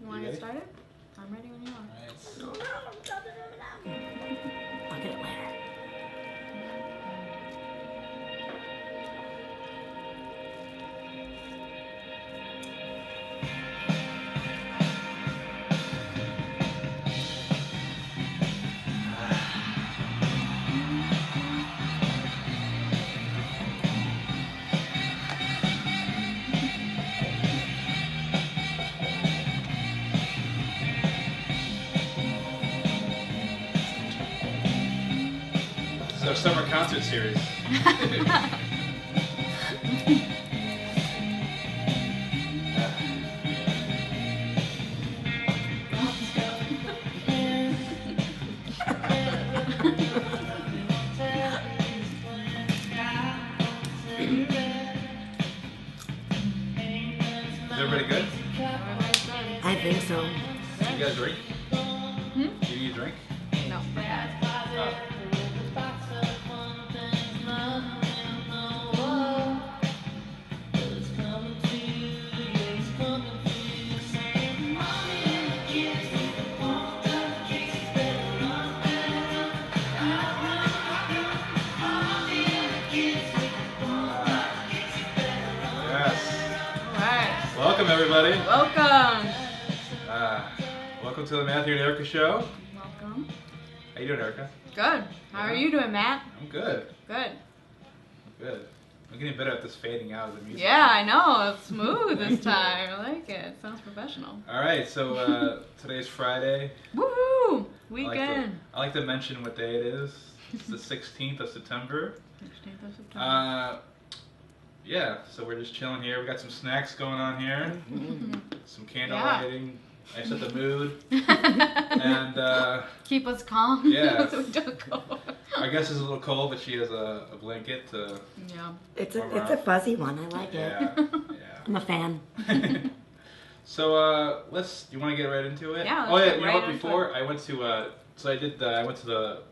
You want to get started? I'm ready when you are. Alright. No, I'll get it later. This is our summer concert series. Is everybody good? I think so. You guys drink? Do you need a drink? No. Yes. Alright. Welcome everybody. Welcome. Welcome to the Matthew and Erica show. Welcome. How you doing, Erica? Good. How are you doing, Matt? I'm good. Good. Good. I'm getting better at this fading out of the music. Yeah, I know. It's smooth this Thank you. time. I like it. It sounds professional. All right. So today's Friday. Woohoo! I Weekend. like to mention what day it is. It's the 16th of September. 16th of September. Yeah, so we're just chilling here. We got some snacks going on here, some candle Yeah. lighting. I set the mood, and Keep us calm. Yeah. So we don't go. I guess it's a little cold, but she has a blanket to. Yeah. It's a fuzzy one. I like it. Yeah, I'm a fan. yeah. So you want to get right into it? Yeah, Oh let's yeah, get you right know what? into Before I went to I went to the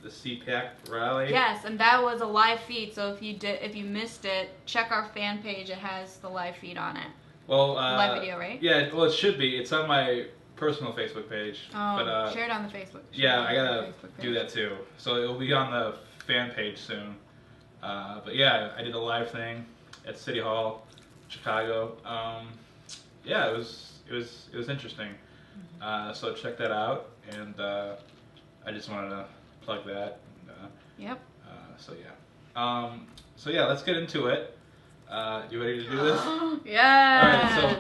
CPAC rally. Yes, and that was a live feed. So if you missed it, check our fan page. It has the live feed on it. Well, Live video, right? Yeah, well, it should be. It's on my personal Facebook page. Oh, but, share it on the Facebook. yeah, I Share it on gotta the Facebook do page. that too. So it'll be on the fan page soon. But yeah, I did a live thing at City Hall, Chicago. Yeah, it was interesting. So check that out, and I just wanted to plug that. Yep. So yeah, let's get into it. You ready to do this? Yeah.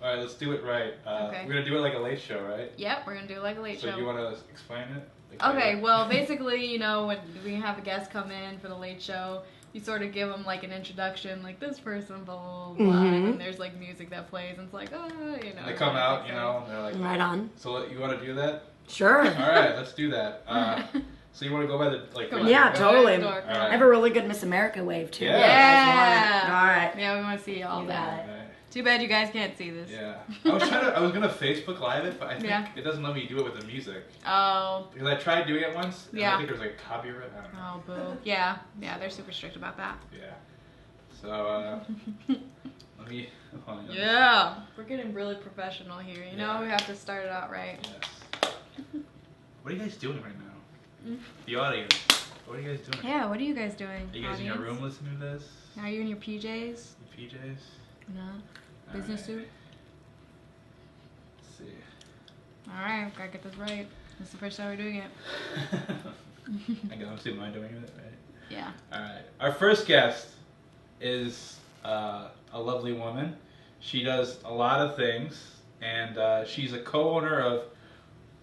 All right, let's do it right. Okay. We're gonna do it like a late show, right? Yep, we're gonna do it like a late So show. you want to explain it? Like, Okay, well, basically, when we have a guest come in for the late show, you sort of give them like an introduction, like this person, blah blah blah, and there's like music that plays, and it's like, They come out, and they're like, Right on. So you want to do that? Sure. All right, let's do that. So you want to go by the like? Come on. Yeah, totally. Door, All I right. have a really good Miss America wave too. Yeah. Yeah. All right. Yeah, we want to see all You that. got Right. Too bad you guys can't see this. Yeah. I was gonna Facebook Live it, but I think Yeah. it doesn't let me do it with the music Oh. because I tried doing it once. And Yeah. I think there was like copyright. I don't know. Oh, boo. Yeah, they're super strict about that. Yeah. So let me. Hold on, Yeah. We're getting really professional here. Yeah. We have to start it out right. Yes. What are you guys doing right now? The audience. What are you guys doing? Yeah, what are you guys doing? Are you guys in your audience? room listening to this? Are you in your PJs? Your PJs? No. All Business right. suit? Let's see. Alright, gotta get this right. This is the first time we're doing it. I guess am I doing it right? Yeah. All right. Our first guest is a lovely woman. She does a lot of things, and she's a co-owner of.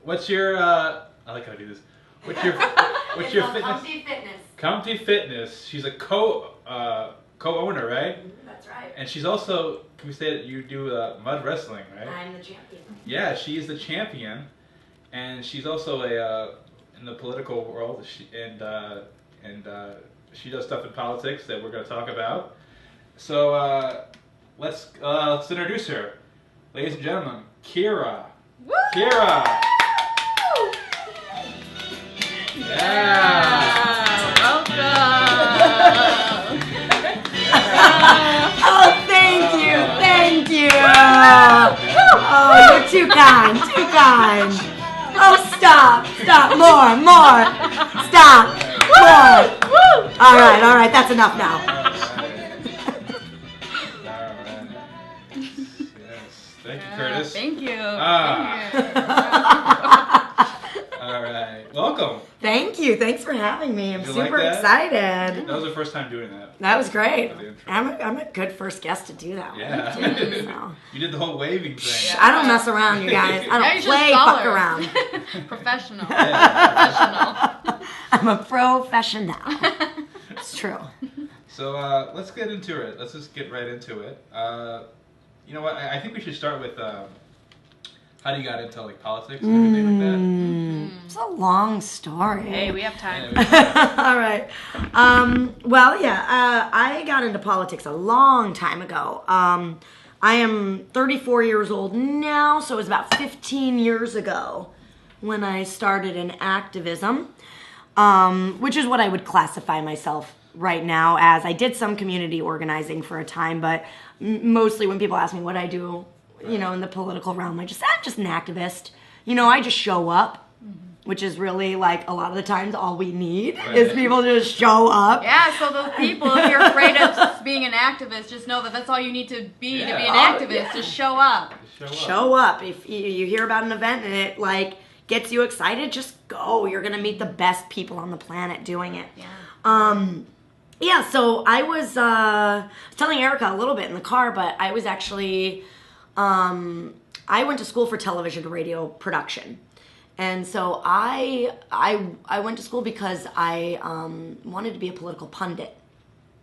What's your? I like how I do this. What's your fitness? Comfy Fitness. Comfy Fitness. She's a co-owner, right? That's right. And she's also. Can we say that you do mud wrestling, right? I'm the champion. Yeah, she is the champion, and she's also in the political world. She does stuff in politics that we're going to talk about. So let's introduce her, ladies and gentlemen. Kira. Woo! Kira. Yeah. Welcome. Oh, thank you. Yeah. Oh, Oh, you're too kind, too kind. Oh, stop, more, stop, more. All right, that's enough now. All right. Yes. Thank you, Curtis. Thank you. All right. Welcome. Thank you. Thanks for having me. I'm Did you like super that? excited. That was the first time doing that. That was great. For the intro. I'm a good first guest to do that one. Yeah. too, so. You did the whole waving thing. I don't mess around, you guys. I Now don't you just play follow fuck her. around. Professional. Yeah. Professional. I'm a professional. It's true. So let's get into it. Let's just get right into it. You know what? I think we should start with how you got into like politics and everything like It's a long story. Hey, we have time. that. All right. I got into politics a long time ago. I am 34 years old now, so it was about 15 years ago when I started in activism, which is what I would classify myself right now as. I did some community organizing for a time, but mostly when people ask me what I do, you know, in the political realm, I'm just an activist. You know, I just show up, which is really like a lot of the times all we need is people to just show up. Yeah, so those people, if you're afraid of being an activist, just know that that's all you need to be to be an activist. Just show up. Show up. If you hear about an event and it like gets you excited, just go. You're gonna meet the best people on the planet doing it. Yeah. So I was telling Erica a little bit in the car, but I was actually I went to school for television and radio production. And so I went to school because I wanted to be a political pundit.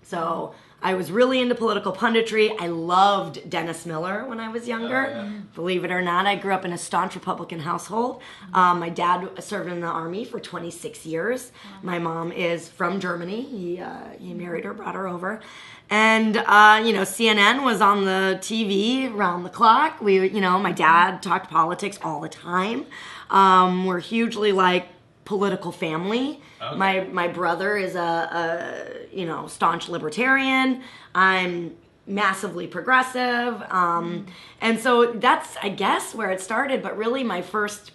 So I was really into political punditry. I loved Dennis Miller when I was younger. Oh, yeah. Believe it or not, I grew up in a staunch Republican household. My dad served in the Army for 26 years. My mom is from Germany. He married her, brought her over. And, CNN was on the TV around the clock. My dad talked politics all the time. We're hugely like political family. Okay. My brother is a staunch libertarian. I'm massively progressive. And so that's, I guess, where it started. But really my first,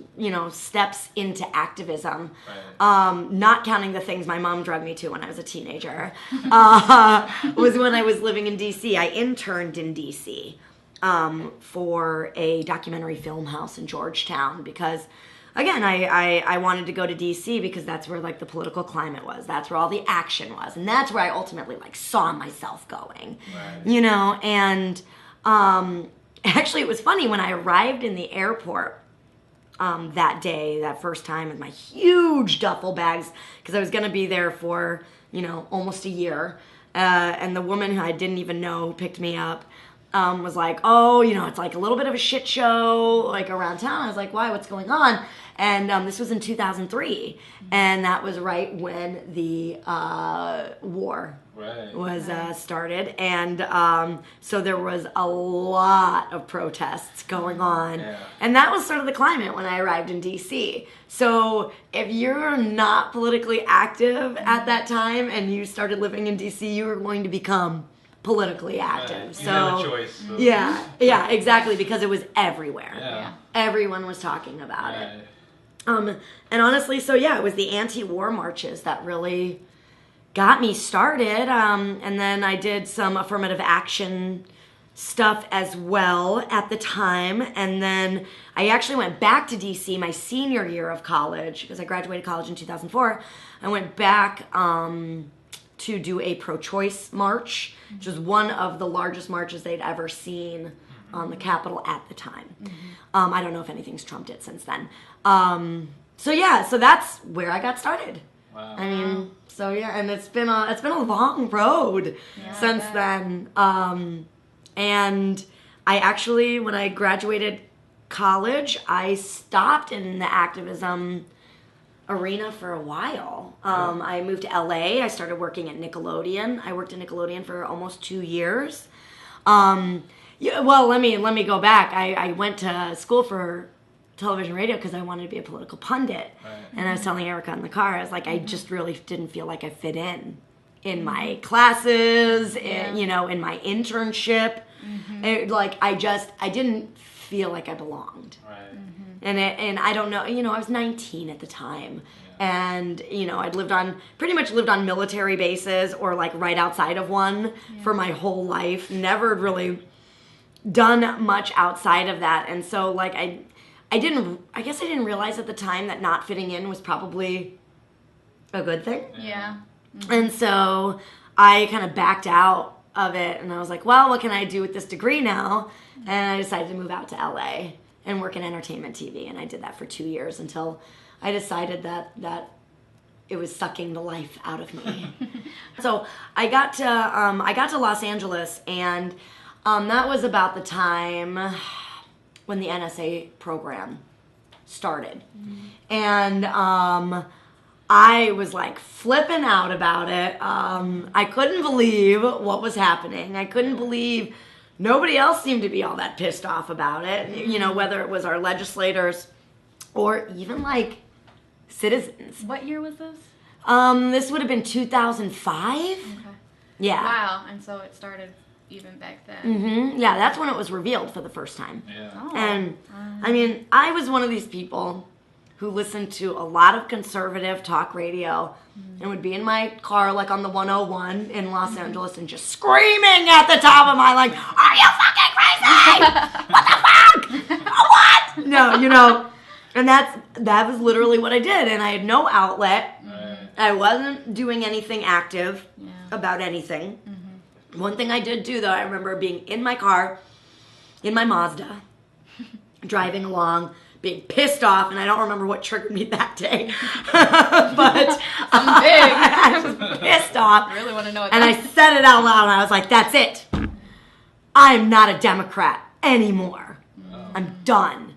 steps into activism, not counting the things my mom drugged me to when I was a teenager, was when I was living in D.C. I interned in D.C. For a documentary film house in Georgetown because, again, I wanted to go to D.C. because that's where like the political climate was. That's where all the action was, and that's where I ultimately like saw myself going. Right. And actually, it was funny when I arrived in the airport that day, that first time, with my huge duffel bags because I was going to be there for almost a year, and the woman who I didn't even know picked me up. Was like, it's like a little bit of a shit show like around town. I was like, why? What's going on? And this was in 2003, and that was right when the war was started, and so there was a lot of protests going on, and that was sort of the climate when I arrived in DC. So if you're not politically active at that time and you started living in DC, you were going to become politically active. You So have a choice. So. yeah, exactly, because it was everywhere. Yeah. Everyone was talking about it. Right. And honestly, it was the anti-war marches that really got me started. And then I did some affirmative action stuff as well at the time. And then I actually went back to DC my senior year of college because I graduated college in 2004. I went back to do a pro-choice march, which was one of the largest marches they'd ever seen on the Capitol at the time. I don't know if anything's trumped it since then. So that's where I got started. Wow. I mean, and it's been a long road since then. And I actually, when I graduated college, I stopped in the activism arena for a while. I moved to LA. I started working at Nickelodeon. I worked at Nickelodeon for almost 2 years. Let me go back. I went to school for television radio because I wanted to be a political pundit. Right. And I was telling Erica in the car, I was like, I just really didn't feel like I fit in in my classes, Yeah. in my internship. I didn't feel like I belonged. Right. And I don't know, I was 19 at the time. And, I'd pretty much lived on military bases or like right outside of one for my whole life. Never really done much outside of that. And so like, I guess I didn't realize at the time that not fitting in was probably a good thing. Yeah. And so I kind of backed out of it and I was like, well, what can I do with this degree now? And I decided to move out to LA and work in entertainment TV. And I did that for 2 years until I decided that it was sucking the life out of me. So I got to Los Angeles, and that was about the time when the NSA program started. And I was like flipping out about it. I couldn't believe what was happening. I couldn't believe nobody else seemed to be all that pissed off about it. Whether it was our legislators or even like citizens. What year was this? This would have been 2005. Okay. Yeah. Wow. And so it started even back then. Mm-hmm. Yeah, that's when it was revealed for the first time. Yeah. Oh. And I mean, I was one of these people who listened to a lot of conservative talk radio and would be in my car like on the 101 in Los Angeles and just screaming at the top of my lungs, "Are you fucking crazy? What the fuck? What?" No, and that was literally what I did, and I had no outlet. Right. I wasn't doing anything active Yeah. about anything. One thing I did do, though, I remember being in my car, in my Mazda, driving along, being pissed off, and I don't remember what triggered me that day. But I was pissed off. I really want to know what And I said it out loud, and I was like, that's it. I'm not a Democrat anymore. I'm done.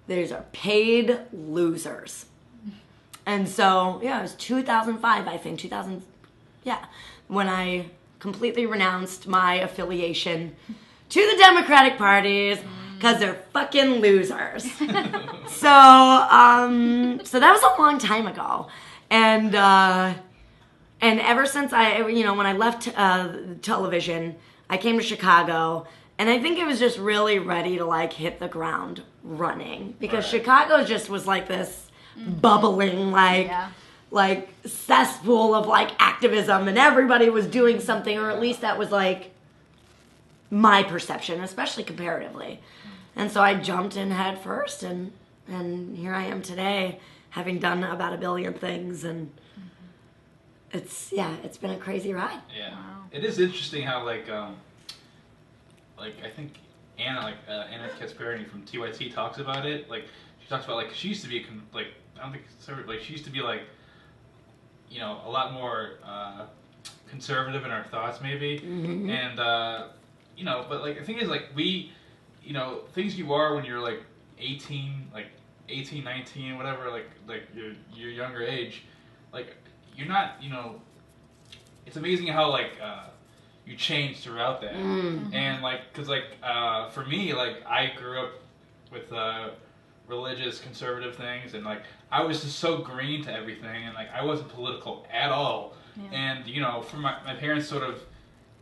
These are paid losers. And so, yeah, it was 2005, I think, when I completely renounced my affiliation to the Democratic parties because they're fucking losers. So that was a long time ago. And ever since when I left television, I came to Chicago, and I think it was just really ready to like hit the ground running because Right. Chicago just was like this bubbling like cesspool of like activism, and everybody was doing something, or at least that was like my perception, especially comparatively. And so I jumped in head first, and here I am today, having done about 1 billion things, and it's been a crazy ride. Yeah. Wow. It is interesting how I think Anna Kasparini from TYT talks about it. Like she talks about like she used to be I don't think conservative. Like she used to be like, a lot more conservative in our thoughts maybe, and but like the thing is like we, things you are when you're like 18, 19, whatever, like your younger age, like you're not, it's amazing how like you change throughout that, and like because for me like I grew up with religious conservative things, and like I was just so green to everything, and like I wasn't political at all, and for my parents sort of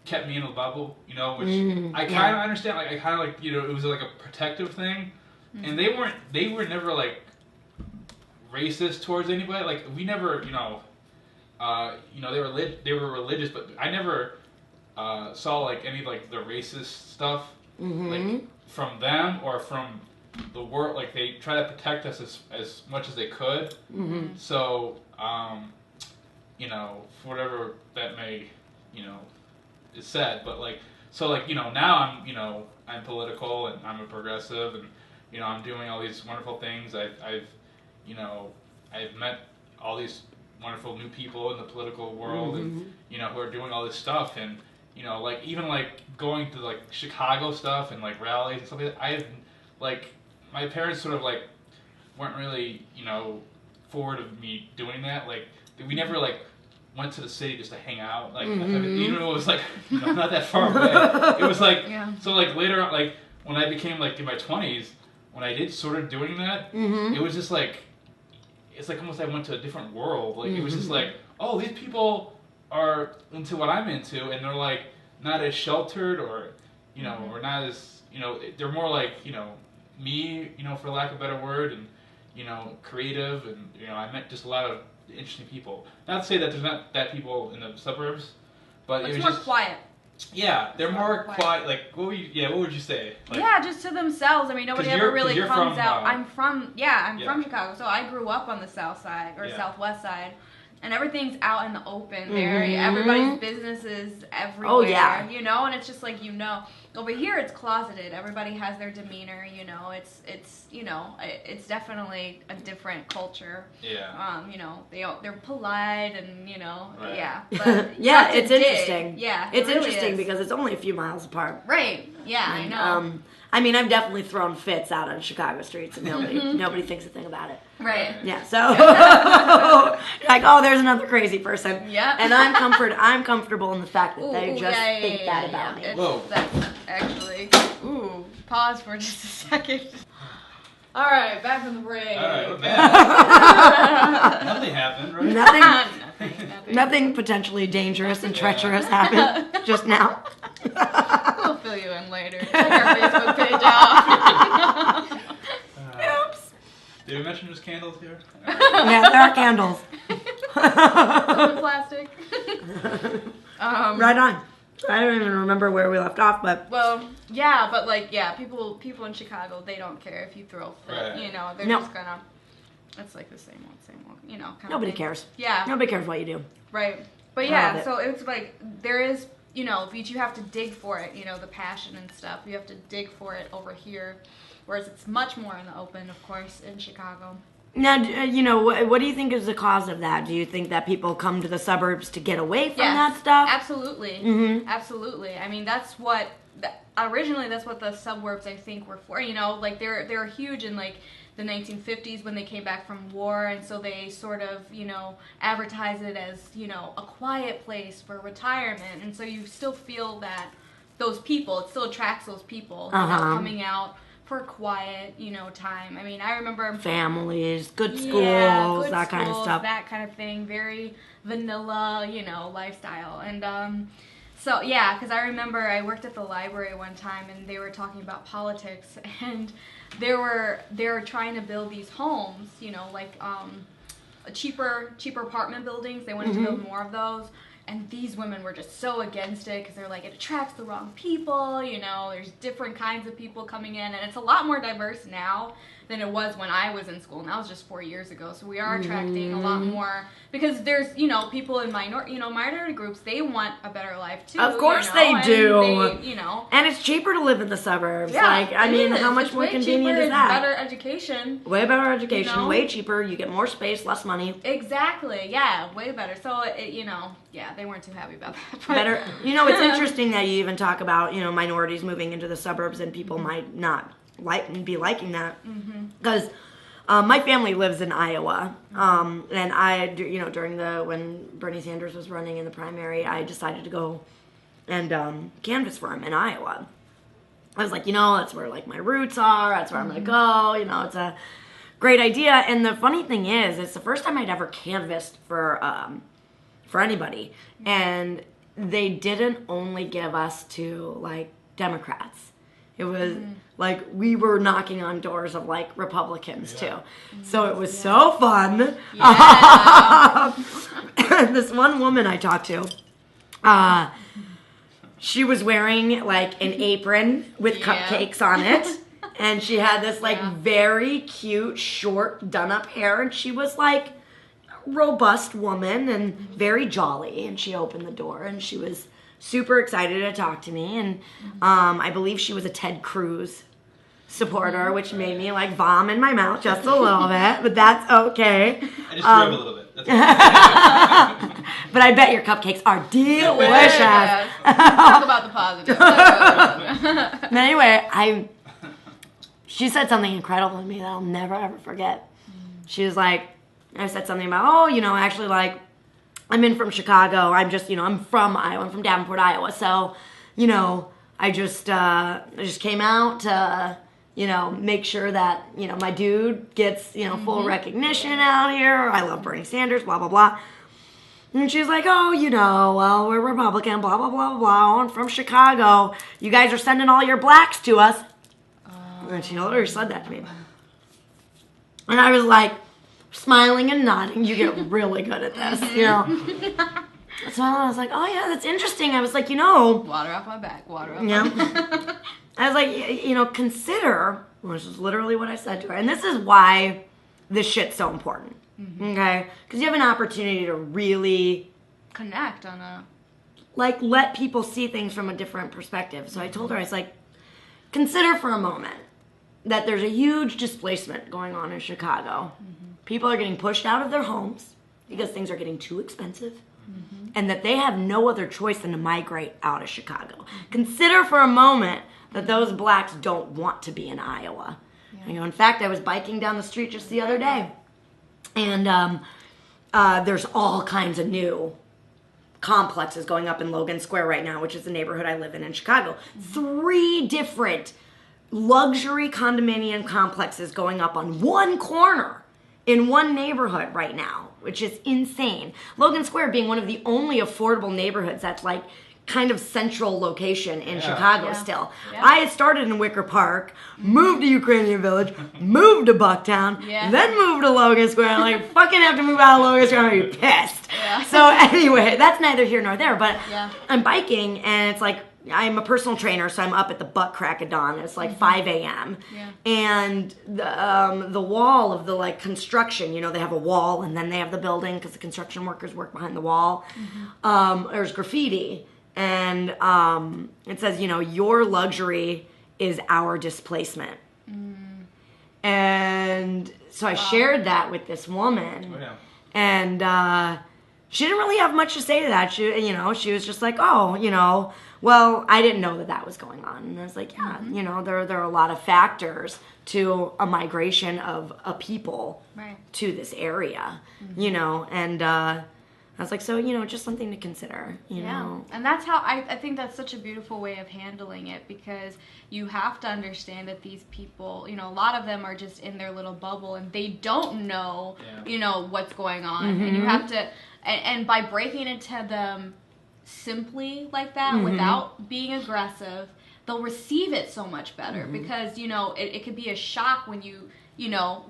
kept me in a bubble, which I kind of understand, like I kind of like it was like a protective thing, and they were never like racist towards anybody, like we never they were religious, but I never saw like any like the racist stuff like from them or from the world. Like they try to protect us as much as they could. So for whatever that may is said, but like so like now I'm political and I'm a progressive, and I'm doing all these wonderful things. I've met all these wonderful new people in the political world, and who are doing all this stuff, and like even like going to like Chicago stuff and like rallies and stuff like that. I've like my parents sort of like weren't really forward of me doing that. Like we never like went to the city just to hang out. Like even though it was like not that far away. It was like so like later on, like when I became like in my 20s, when I did sort of doing that, it was just like it's like almost I went to a different world. Like it was just like, oh, these people are into what I'm into, and they're like not as sheltered or or not as they're more like me, for lack of a better word, and creative, and I met just a lot of interesting people. Not to say that there's not that people in the suburbs, but It's it was more just quiet. yeah, they're more quiet. quiet. Like what would you say? Like, Yeah, just to themselves. I mean, nobody 'Cause ever you're- really 'cause you're comes from, out. I'm from Yeah. Chicago, so I grew up on the south side or Yeah. southwest side, and everything's out in the open there. Mhm. Everybody's business is everywhere. Oh, yeah. And it's just like over here it's closeted. Everybody has their demeanor. It's definitely a different culture. Yeah. They're polite and Right. yeah. But you Yeah, have to it's dig. interesting. Yeah, It's it really interesting is. because it's only a few miles apart. Right. Yeah, I And, know. I mean, I've definitely thrown fits out on Chicago streets, and nobody thinks a thing about it. Right. Yeah, so like, oh, there's another crazy person. Yeah. And I'm comfortable in the fact that they just think that about me. Whoa. That's actually. Ooh, pause for just a second. All right, back from the break. All right, we're back. Nothing happened, right? Nothing, nothing potentially dangerous and treacherous happened just now. We'll fill you in later. Check our Facebook page out. Oops. Did we mention there's candles here? Yeah, there are candles. Some in plastic. Right on. I don't even remember where we left off, but Well, yeah, but people in Chicago, they don't care if you throw a fit. Right. They're No. just gonna. It's like the same old, kind of nobody thing. cares. Yeah. Nobody cares what you do. Right. But I yeah, love it. so it's like there is, you have to dig for it, the passion and stuff. You have to dig for it over here, whereas it's much more in the open, of course, in Chicago. Now, what do you think is the cause of that? Do you think that people come to the suburbs to get away from Yes, that stuff? Absolutely. Mhm. Absolutely. I mean, originally that's what the suburbs I think were for. Like they were huge in like the 1950s when they came back from war, and so they sort of advertise it as a quiet place for retirement, and so you still feel that those people, it still attracts those people coming out for quiet time. I mean, I remember Families, good schools, good that kind of schools, stuff. that kind of thing. Very vanilla, lifestyle. And so yeah, because I remember I worked at the library one time, and they were talking about politics, and they were trying to build these homes, like cheaper apartment buildings. They wanted to build more of those. And these women were just so against it because they're like, it attracts the wrong people, there's different kinds of people coming in. And it's a lot more diverse now than it was when I was in school. And that was just 4 years ago. So we are attracting a lot more because there's, people in minority groups, they want a better life too. Of course they do. And it's cheaper to live in the suburbs. Yeah, How much it's more way convenient cheaper, is that? It's better education. Way better education, know? way cheaper. You get more space, less money. Exactly. Yeah, way better. So, yeah, they weren't too happy about that. But Better. It's interesting that you even talk about, minorities moving into the suburbs, and people might not be liking that. Because my family lives in Iowa. And I, during when Bernie Sanders was running in the primary, I decided to go and canvass for him in Iowa. I was like, that's where like my roots are. That's where I'm going to go. It's a great idea. And the funny thing is, it's the first time I'd ever canvassed for anybody, and they didn't only give us to like Democrats. It was like we were knocking on doors of like Republicans too. So it was so fun. Yeah. This one woman I talked to, she was wearing like an apron with cupcakes on it. And she had this like very cute, short, done-up hair, and she was like robust woman and very jolly, and she opened the door and she was super excited to talk to me, and I believe she was a Ted Cruz supporter, which made me like vom in my mouth just a little bit, but that's okay. I just threw up a little bit. That's okay. But I bet your cupcakes are delicious. Yes. Talk about the positives. But anyway, she said something incredible to me that I'll never ever forget. She was like, I said something about, actually, like, I'm in from Chicago. I'm just, I'm from Iowa. I'm from Davenport, Iowa. So, I just came out to, make sure that, my dude gets, full recognition out here. I love Bernie Sanders, blah, blah, blah. And she's like, oh, well, we're Republican, blah, blah, blah, blah, I'm from Chicago. You guys are sending all your blacks to us. And she already said that to me. And I was like, smiling and nodding. You get really good at this, So I was like, oh, yeah, that's interesting. I was like, Water off my back, water off my back. I was like, consider, which is literally what I said to her. And this is why this shit's so important. Okay? Because you have an opportunity to really connect on a... let people see things from a different perspective. So I told her, I was like, consider for a moment that there's a huge displacement going on in Chicago. People are getting pushed out of their homes because things are getting too expensive. And that they have no other choice than to migrate out of Chicago. Consider for a moment that those blacks don't want to be in Iowa. Yeah. In fact, I was biking down the street just the other day. And there's all kinds of new complexes going up in Logan Square right now, which is the neighborhood I live in Chicago. 3 different luxury condominium complexes going up on one corner in one neighborhood right now, which is insane. Logan Square being one of the only affordable neighborhoods that's kind of central location in Chicago still. Yeah. I had started in Wicker Park, moved to Ukrainian Village, moved to Bucktown, then moved to Logan Square. I'm like, fucking have to move out of Logan Square, I'm gonna be pissed. Yeah. So anyway, that's neither here nor there, but I'm biking and it's like, I'm a personal trainer, so I'm up at the butt crack of dawn. It's like 5 a.m. Yeah. And the wall of the construction, they have a wall and then they have the building because the construction workers work behind the wall. There's graffiti. And it says, your luxury is our displacement. And so I shared that with this woman. Oh, yeah. And she didn't really have much to say to that. She was just like, oh, well, I didn't know that was going on. And I was like, yeah, there are a lot of factors to a migration of a people to this area, and I was like, so, just something to consider, you know. And that's how I think that's such a beautiful way of handling it, because you have to understand that these people, a lot of them are just in their little bubble and they don't know, what's going on. And you have to, and by breaking it to them simply like that, without being aggressive, they'll receive it so much better, because, it could be a shock when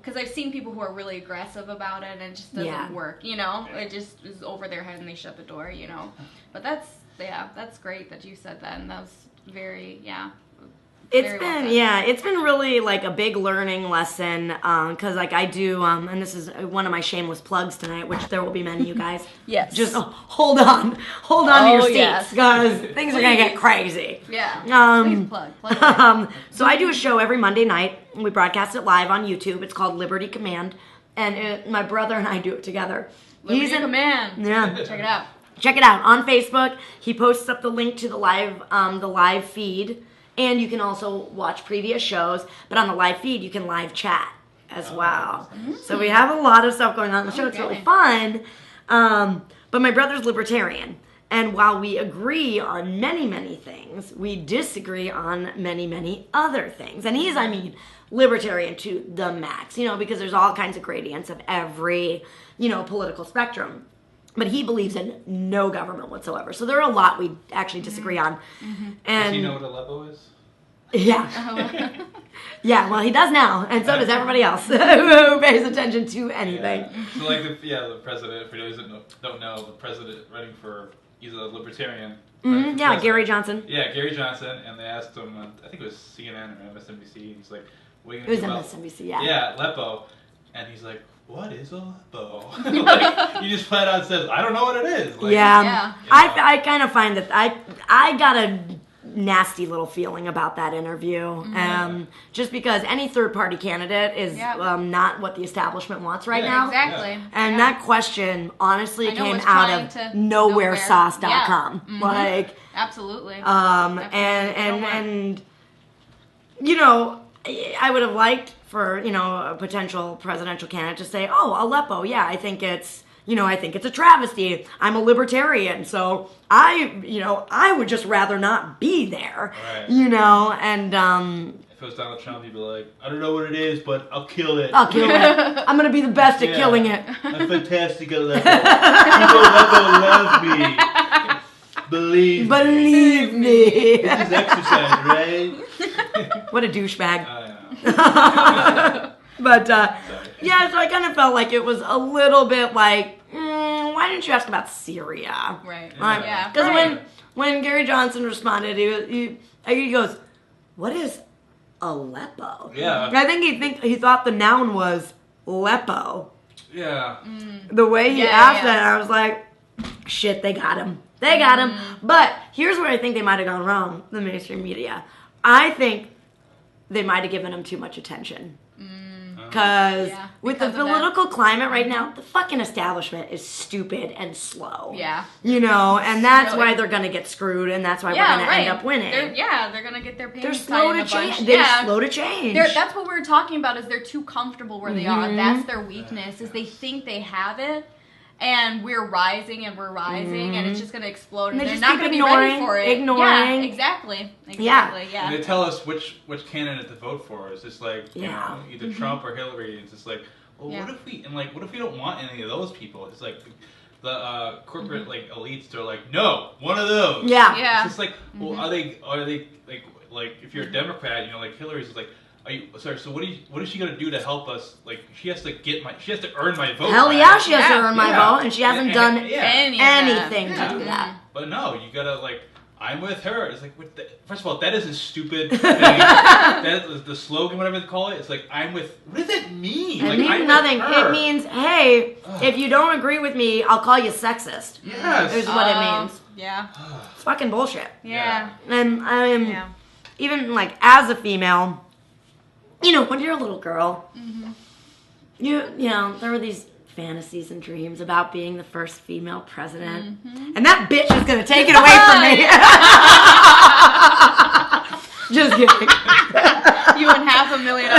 because I've seen people who are really aggressive about it and it just doesn't work, it just is over their head and they shut the door, but that's great that you said that, and that was very, it's been really a big learning lesson, because I do, and this is one of my shameless plugs tonight, which there will be many, you guys. Yes. Just hold on to your seats, because things are gonna get crazy. Yeah. Please plug. So I do a show every Monday night. We broadcast it live on YouTube. It's called Liberty Command, and my brother and I do it together. Liberty Command. Yeah. Check it out. Check it out on Facebook. He posts up the link to the live feed. And you can also watch previous shows, but on the live feed, you can live chat as well. So we have a lot of stuff going on in the show. It's really fun. But my brother's libertarian. And while we agree on many, many things, we disagree on many, many other things. And he's, libertarian to the max, because there's all kinds of gradients of every, political spectrum. But he believes in no government whatsoever. So there are a lot we actually disagree on. And does he know what Aleppo is? Yeah. Yeah, well, he does now. And so does everybody else who pays attention to anything. Yeah. So, the president, for those that don't know, the president running he's a libertarian. Yeah, Gary Johnson. Yeah, Gary Johnson. And they asked him, I think it was CNN or MSNBC, he's like, what are you going to do about... MSNBC, yeah. Yeah, Aleppo. And he's like, what is Aleppo? He just flat out says, I don't know what it is. I kind of find that I got a nasty little feeling about that interview. Just because any third-party candidate is not what the establishment wants right now. Exactly. And that question, honestly, came out of nowheresauce.com. Absolutely. And I would have liked for, a potential presidential candidate to say, oh, Aleppo, I think it's, I think it's a travesty. I'm a libertarian, so I would just rather not be there, right. and... if If it was Donald Trump, he'd be like, I don't know what it is, but I'll kill it. I'll kill it. I'm gonna be the best at killing it. I'm fantastic at Lego. People love me. Believe me. This is exercise, right? What a douchebag. I But yeah, so I kind of felt like it was a little bit like, why didn't you ask about Syria? Right. Yeah. Because when Gary Johnson responded, he goes, "What is Aleppo?" Yeah. I think he thought the noun was Leppo. Yeah. The way he asked that, I was like, shit, they got him. They got him. But here's where I think they might have gone wrong, the mainstream media. I think they might have given him too much attention. Because with the political climate right now, the fucking establishment is stupid and slow. Yeah. You know, and that's why they're going to get screwed, and that's why we're going to end up winning. They're going to get their They're panties slow tied in to a bunch. change. They're slow to change. That's what we were talking about, is they're too comfortable where they are. That's their weakness, is they think they have it. And we're rising, and it's just going to explode, and they're just not keep going to be ready for it. ignoring. Yeah, exactly. Yeah. And they tell us which candidate to vote for. It's just like, you know, either Mm-hmm. Trump or Hillary. It's just like, well, what if we don't want any of those people? It's like the corporate like elites. They're like, no, one of those. Yeah. It's just like, well, are they like if you're a Democrat, you know, like Hillary's is like. So what is she gonna do to help us? Like she has to earn my vote. Hell yeah, she has to earn my vote, and she hasn't done anything to do that. But no, you gotta like, I'm with her. It's like, first of all, that is a stupid thing. That is the slogan, whatever they call it. It's like, I'm with. What does that mean? It means nothing. It means, hey, if you don't agree with me, I'll call you sexist. Yes, is what it means. Yeah. It's fucking bullshit. Yeah. And I'm even like as a female. You know, when you're a little girl, you know, there were these fantasies and dreams about being the first female president. And that bitch is going to take it away from me. Just kidding. You and 500,000 other women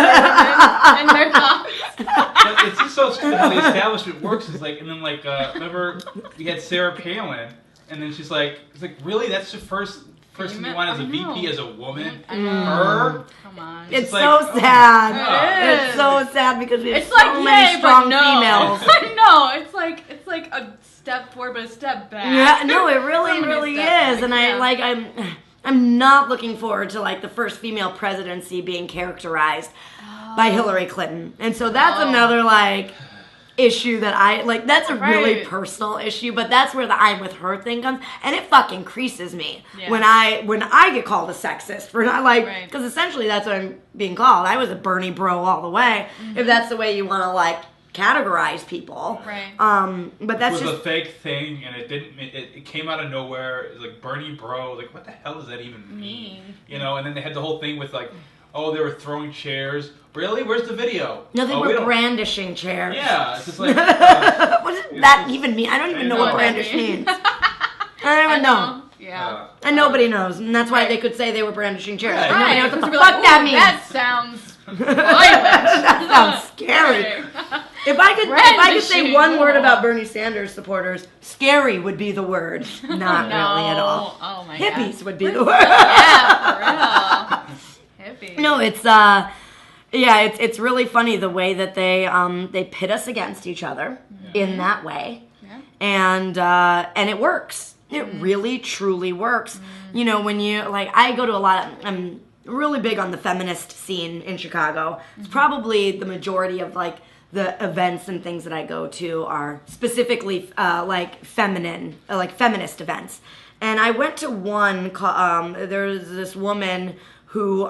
and their thoughts. But it's just so stupid how the establishment works. It's like, and then like, remember we had Sarah Palin, and then she's like, it's like, really? That's the first person you want as a VP as a woman? Her? Come on. It's so sad. It it's so sad because we have it's so like, many strong females. No, it's like a step forward but a step back. Yeah, no, it really is. And I'm not looking forward to like the first female presidency being characterized by Hillary Clinton. And so that's another like issue that I like. That's a really personal issue, but that's where the I'm with her thing comes, and it fucking creases me when I get called a sexist for not like, because essentially that's what I'm being called. I was a Bernie bro all the way, if that's the way you want to like categorize people. But that's it was just a fake thing, and it came out of nowhere. It was like Bernie bro, like what the hell does that even mean? You know, and then they had the whole thing with like, oh, they were throwing chairs. Really? Where's the video? No, they were brandishing chairs. Yeah, it's just like... what does that even mean? I don't even know what brandish means. I don't even know. Yeah. And nobody knows. And that's why they could say they were brandishing chairs. Right. Nobody knows what the Like, fuck that means. That sounds violent. That sounds scary. If I could say one word about Bernie Sanders supporters, scary would be the word. Not really at all. Oh my Hippies God. would be the word. Yeah, for real. Hippies. No, it's really funny the way that they pit us against each other in that way, and it works. It really truly works. You know, when you like, I go to I'm really big on the feminist scene in Chicago. It's probably the majority of like the events and things that I go to are specifically like feminist events. And I went to one. There's this woman who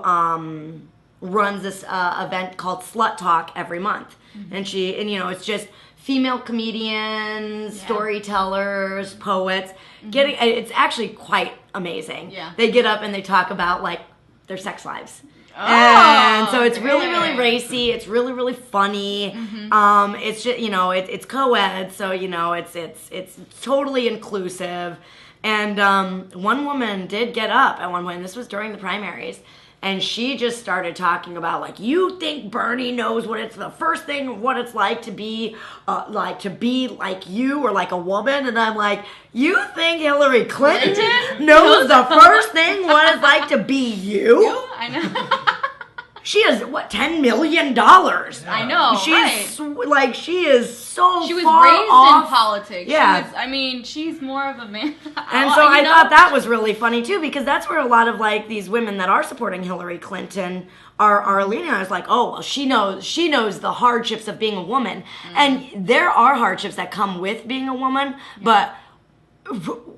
runs this event called Slut Talk every month, and it's just female comedians, storytellers, poets. It's actually quite amazing. Yeah, they get up and they talk about like their sex lives. And so it's really, really racy. It's really, really funny. It's just, it's co-ed, so it's totally inclusive. And one woman did get up at one point, and this was during the primaries, and she just started talking about like, you think Bernie knows what it's like to be like you or like a woman? And I'm like, you think Hillary Clinton knows the first thing what it's like to be you? I know. She has what, $10 million? I know, She's right? like, she is so She was far raised off. in politics. Yeah. I mean, she's more of a man. And so I thought that was really funny too, because that's where a lot of like these women that are supporting Hillary Clinton are leaning on. I was like, oh well, she knows the hardships of being a woman, and there are hardships that come with being a woman, but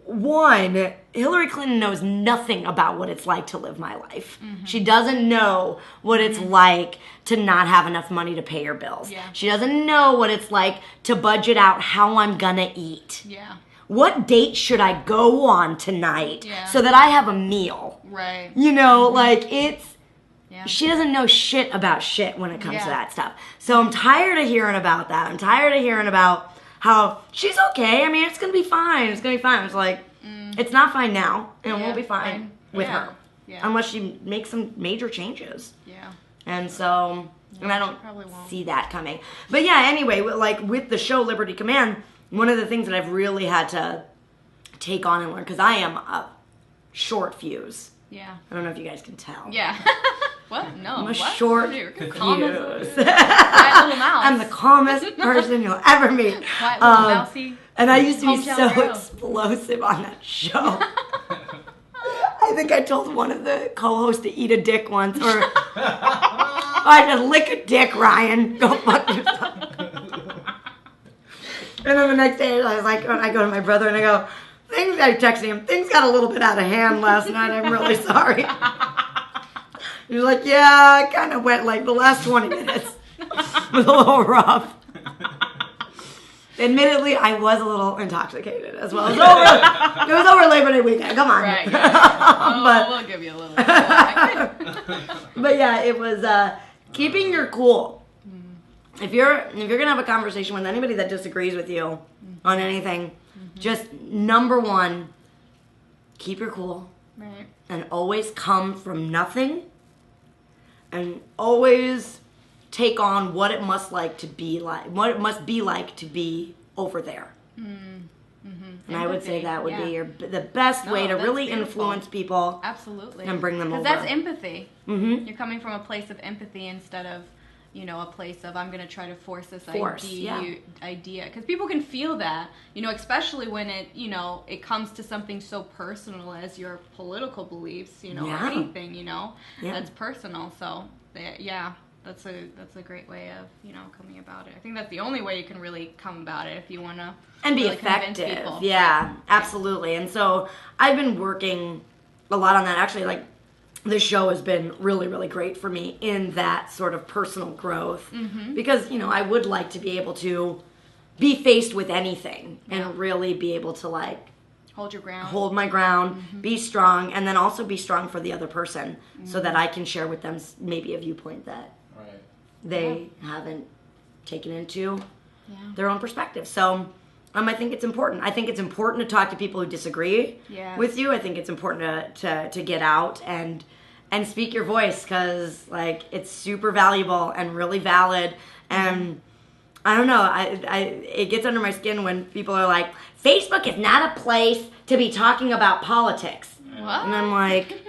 one, Hillary Clinton knows nothing about what it's like to live my life. She doesn't know what it's like to not have enough money to pay her bills. Yeah. She doesn't know what it's like to budget out how I'm gonna eat. Yeah. What date should I go on tonight Yeah. so that I have a meal? Right. You know, like it's, Yeah. she doesn't know shit about shit when it comes to Yeah. that stuff. So I'm tired of hearing about that. I'm tired of hearing about how she's okay. I mean, it's going to be fine. It's going to be fine. It's like, it's not fine now, and it won't be fine with Yeah. her. Yeah. Unless she makes some major changes. Yeah. And so, and I don't probably won't. see that coming. But yeah, anyway, like with the show Liberty Command, one of the things that I've really had to take on and learn, because I am a short fuse. Yeah. I don't know if you guys can tell. Yeah. What? No. I'm a what? short You're fuse. calm as a quiet little mouse. I'm the calmest person you'll ever meet. Quiet little mousey. And I used to be Hometown so girl. explosive on that show. I think I told one of the co-hosts to eat a dick once, or I just lick a dick, Ryan. Go fuck yourself. And then the next day, I was like, I go to my brother and I go, I texted him, things got a little bit out of hand last night. I'm really sorry. He was like, yeah, I kind of went like the last 20 minutes was a little rough. Admittedly, I was a little intoxicated as well. It was over Labor Day weekend. Come on. Right. Yeah. But- We'll give you a little slack. But yeah, it was keeping your cool. If you're gonna have a conversation with anybody that disagrees with you on anything, just number one, keep your cool Right. and always come from nothing, and always take on what it must be like to be over there. And I would say Empathy, that would yeah. be the best way to that's really beautiful. influence people. Absolutely. And bring them Because over. that's empathy. Mm-hmm. You're coming from a place of empathy instead of, a place of I'm going to try to force this idea. Because people can feel that, especially when it comes to something so personal as your political beliefs, or Yeah. anything, Yeah. that's personal. So, yeah. That's a great way of coming about it. I think that's the only way you can really come about it if you want to And be really convince effective. people. Yeah, absolutely. And so I've been working a lot on that. Actually, like, this show has been really, really great for me in that sort of personal growth. Mm-hmm. Because, I would like to be able to be faced with anything and really be able to, like, Hold your ground. hold my ground, Mm-hmm. be strong, and then also be strong for the other person so that I can share with them maybe a viewpoint that Right. they haven't taken into Yeah. their own perspective. So I think it's important. I think it's important to talk to people who disagree Yes. with you. I think it's important to get out and speak your voice, because like it's super valuable and really valid. And I don't know, it gets under my skin when people are like, Facebook is not a place to be talking about politics. What? And I'm like,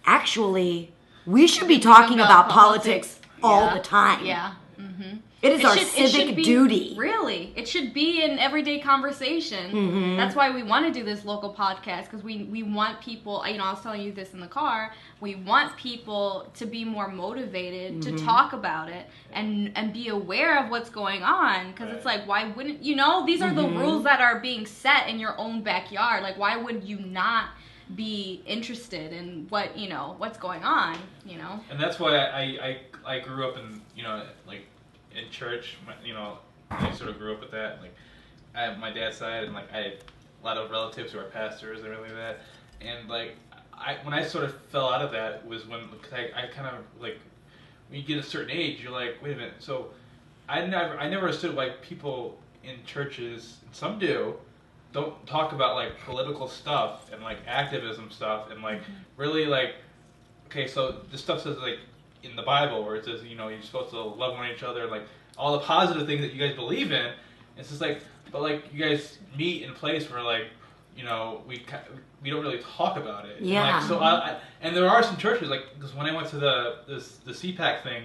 actually, we should be talking about politics all Yeah. the time. Yeah. Mm-hmm. It is our civic duty. Really, it should be an everyday conversation. Mm-hmm. That's why we want to do this local podcast, because we want people. I was telling you this in the car. We want people to be more motivated Mm-hmm. to talk about it and be aware of what's going on. Because it's like, why wouldn't these are the Mm-hmm. rules that are being set in your own backyard. Like, why would you not be interested in what's going on? And that's why I grew up in like in church. I sort of grew up with that. Like I have my dad's side, and like I had a lot of relatives who are pastors and everything like that. And like when I sort of fell out of that was when, cause I kind of like, when you get a certain age, you're like, wait a minute. So I never understood why people in churches, and some do, don't talk about like political stuff and like activism stuff and like really like, okay, so this stuff says like in the Bible where it says, you're supposed to love one each other, like all the positive things that you guys believe in. It's just like, but like you guys meet in a place where like, we don't really talk about it. Yeah. Like, so and there are some churches like because when I went to the CPAC thing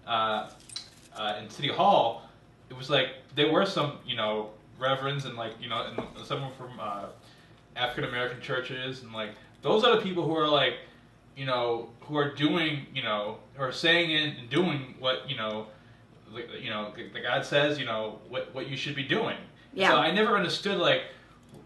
in City Hall, it was like there were some reverends and like and some from African American churches and like those are the people who are like who are doing who are saying it and doing what the God says what you should be doing. Yeah. So I never understood like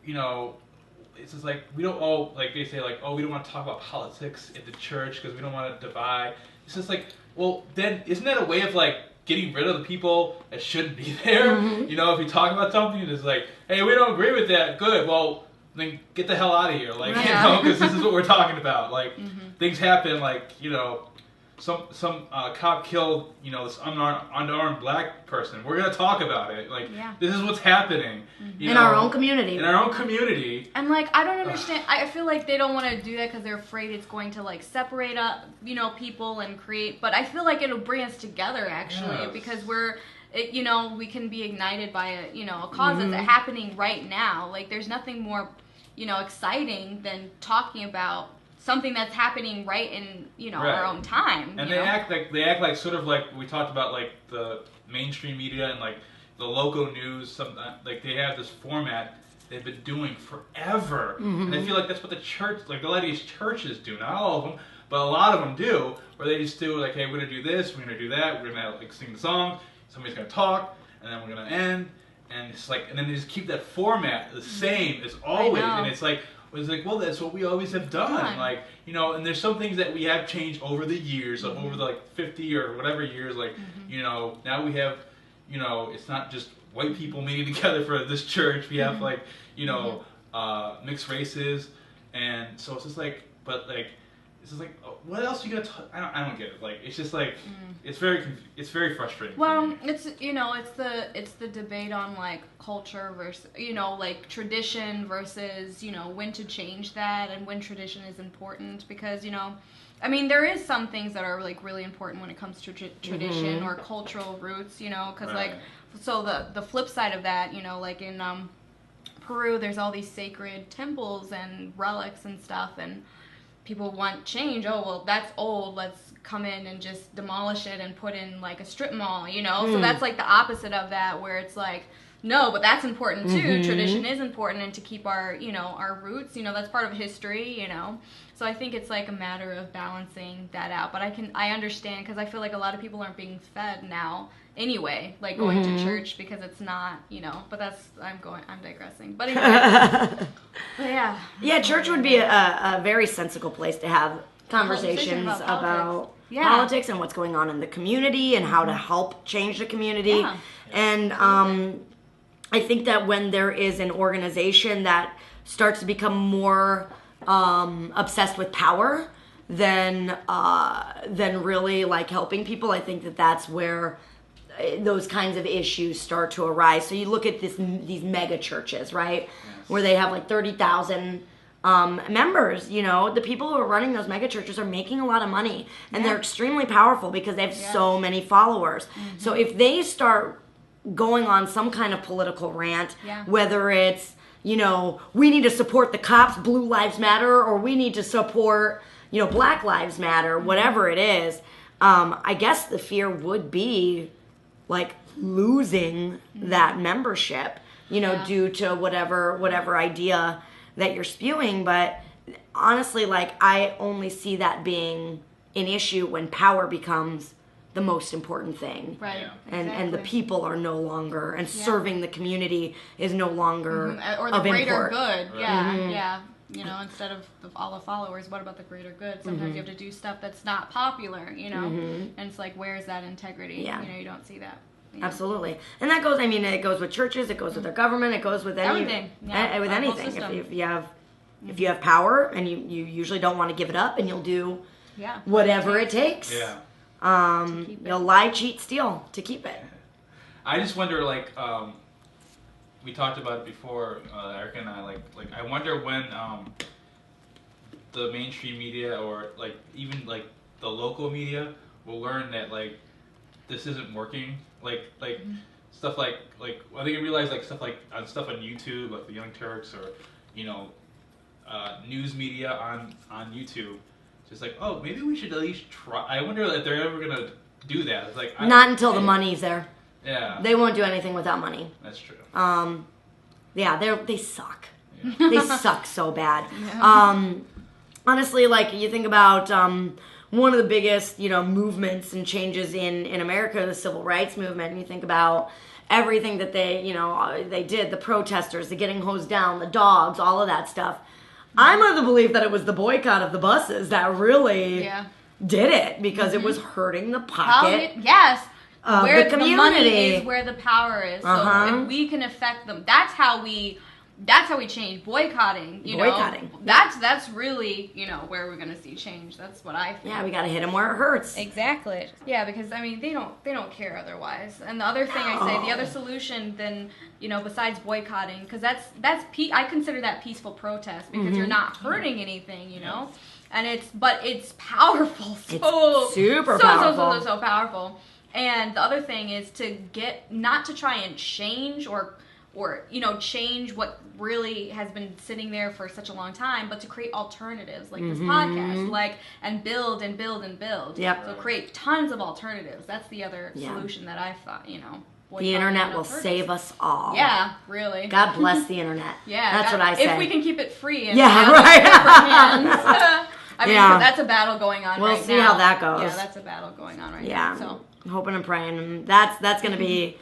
it's just like we don't like they say like we don't want to talk about politics in the church because we don't want to divide. It's just like well then isn't that a way of like getting rid of the people that shouldn't be there? Mm-hmm. If you talk about something and it's like hey we don't agree with that, good, well then get the hell out of here, like because this is what we're talking about. Like things happen, like some cop killed this unarmed black person. We're gonna talk about it. Like this is what's happening in our own community. In our own community. And like I don't understand. I feel like they don't want to do that because they're afraid it's going to like separate up people and create. But I feel like it'll bring us together actually because we can be ignited by a cause that's happening right now. Like there's nothing more exciting than talking about something that's happening right in our own time. And they act like sort of like we talked about like the mainstream media and like the local news. Like they have this format they've been doing forever, and I feel like that's what the church, like a lot of these churches do. Not all of them, but a lot of them do, where they just do like, hey, we're gonna do this, we're gonna do that, we're gonna like sing the song, somebody's gonna talk, and then we're gonna end. And it's like, and then they just keep that format the same as always, and it's like, well, that's what we always have done, like, and there's some things that we have changed over the years, over the like 50 or whatever years, like, now we have, it's not just white people meeting together for this church, we have like, mixed races, and so it's just like, but like, it's just like, what else are you gonna I don't get it. Like, it's just like, it's very frustrating. Well, it's it's the debate on like culture versus like tradition versus when to change that and when tradition is important because I mean there is some things that are like really important when it comes to tradition or cultural roots because like so the flip side of that like in Peru there's all these sacred temples and relics and stuff and people want change. Oh, well, that's old. Let's come in and just demolish it and put in like a strip mall, So that's like the opposite of that, where it's like, no, but that's important too. Tradition is important, and to keep our, our roots, that's part of history, So I think it's like a matter of balancing that out. But I understand because I feel like a lot of people aren't being fed now anyway, like going to church because it's not, But I'm digressing. But anyway. But yeah. Yeah, church would be a very sensible place to have conversations about politics and what's going on in the community and how to help change the community. Yeah. And I think that when there is an organization that starts to become more obsessed with power than really like helping people, I think that that's where those kinds of issues start to arise. So you look at these mega churches, right? Yes. Where they have like 30,000 members, the people who are running those mega churches are making a lot of money and they're extremely powerful because they have so many followers. So if they start going on some kind of political rant, whether it's, we need to support the cops, Blue Lives Matter, or we need to support, Black Lives Matter, whatever it is, I guess the fear would be like losing that membership, due to whatever idea that you're spewing. But honestly, like I only see that being an issue when power becomes the most important thing. Right. Yeah. And the people are no longer, and serving the community is no longer or the of greater import. Good. Yeah. Instead of all the followers, what about the greater good? Sometimes you have to do stuff that's not popular, and it's like, where's that integrity? Yeah. You don't see that. Absolutely. And that goes, it goes with churches, it goes with their government, it goes with everything. With anything. If you have power and you usually don't want to give it up, and you'll do whatever it takes. Yeah. You'll lie, cheat, steal to keep it. I just wonder, like, we talked about it before, Erica and I, like I wonder when the mainstream media or like even like the local media will learn that like this isn't working. Like stuff like I think I realized like stuff on YouTube, like the Young Turks or news media on YouTube. Just like, oh, maybe we should at least try. I wonder if they're ever gonna do that. It's like Not until the money's there. Yeah, They won't do anything without money. that's true. They suck. They suck so bad. Yeah. Honestly, like you think about one of the biggest, movements and changes in America, the civil rights movement, and you think about everything that they did, the protesters, the getting hosed down, the dogs, all of that stuff. I'm of the belief that it was the boycott of the buses that really did it because it was hurting the pocket. Yes. Where the the community. money is, where the power is. So if we can affect them, that's how we change. Boycotting, Boycotting. That's really, where we're gonna see change. That's what I think. Yeah, we gotta hit them where it hurts. Exactly. Yeah, because they don't care otherwise. And the other thing I say, the other solution then, besides boycotting, because that's I consider that peaceful protest because you're not hurting anything, and it's powerful. It's super powerful. So powerful. And the other thing is not to try and change or change what really has been sitting there for such a long time, but to create alternatives like this podcast, and build and build and build. Yep. So create tons of alternatives. That's the other solution that I thought, The internet will save us all. Yeah, really. God bless the internet. Yeah. That's what I say. If we can keep it free and right. I mean, that's a battle going on right now. We'll see how that goes. Yeah, that's a battle going on right now. Yeah. So Hoping and praying. That's going to be...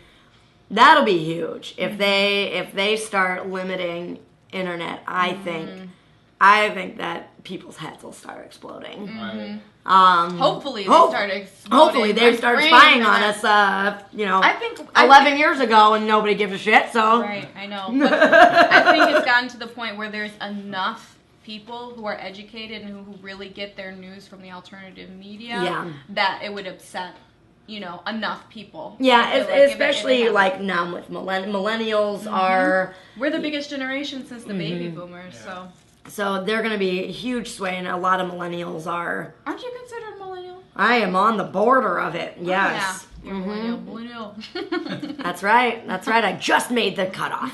That'll be huge if they start limiting internet. I think that people's heads will start exploding. Right. Hopefully they start exploding. Hopefully they start spying on us. I think 11 years ago and nobody gives a shit. So right, I know. But I think it's gotten to the point where there's enough people who are educated and who really get their news from the alternative media that it would upset enough people. Yeah, especially like now with millennials are... We're the biggest generation since the baby boomers, So they're going to be a huge sway, and a lot of millennials are... Aren't you considered millennial? I am on the border of it, yes. Oh, yeah. You're millennial. That's right. I just made the cutoff.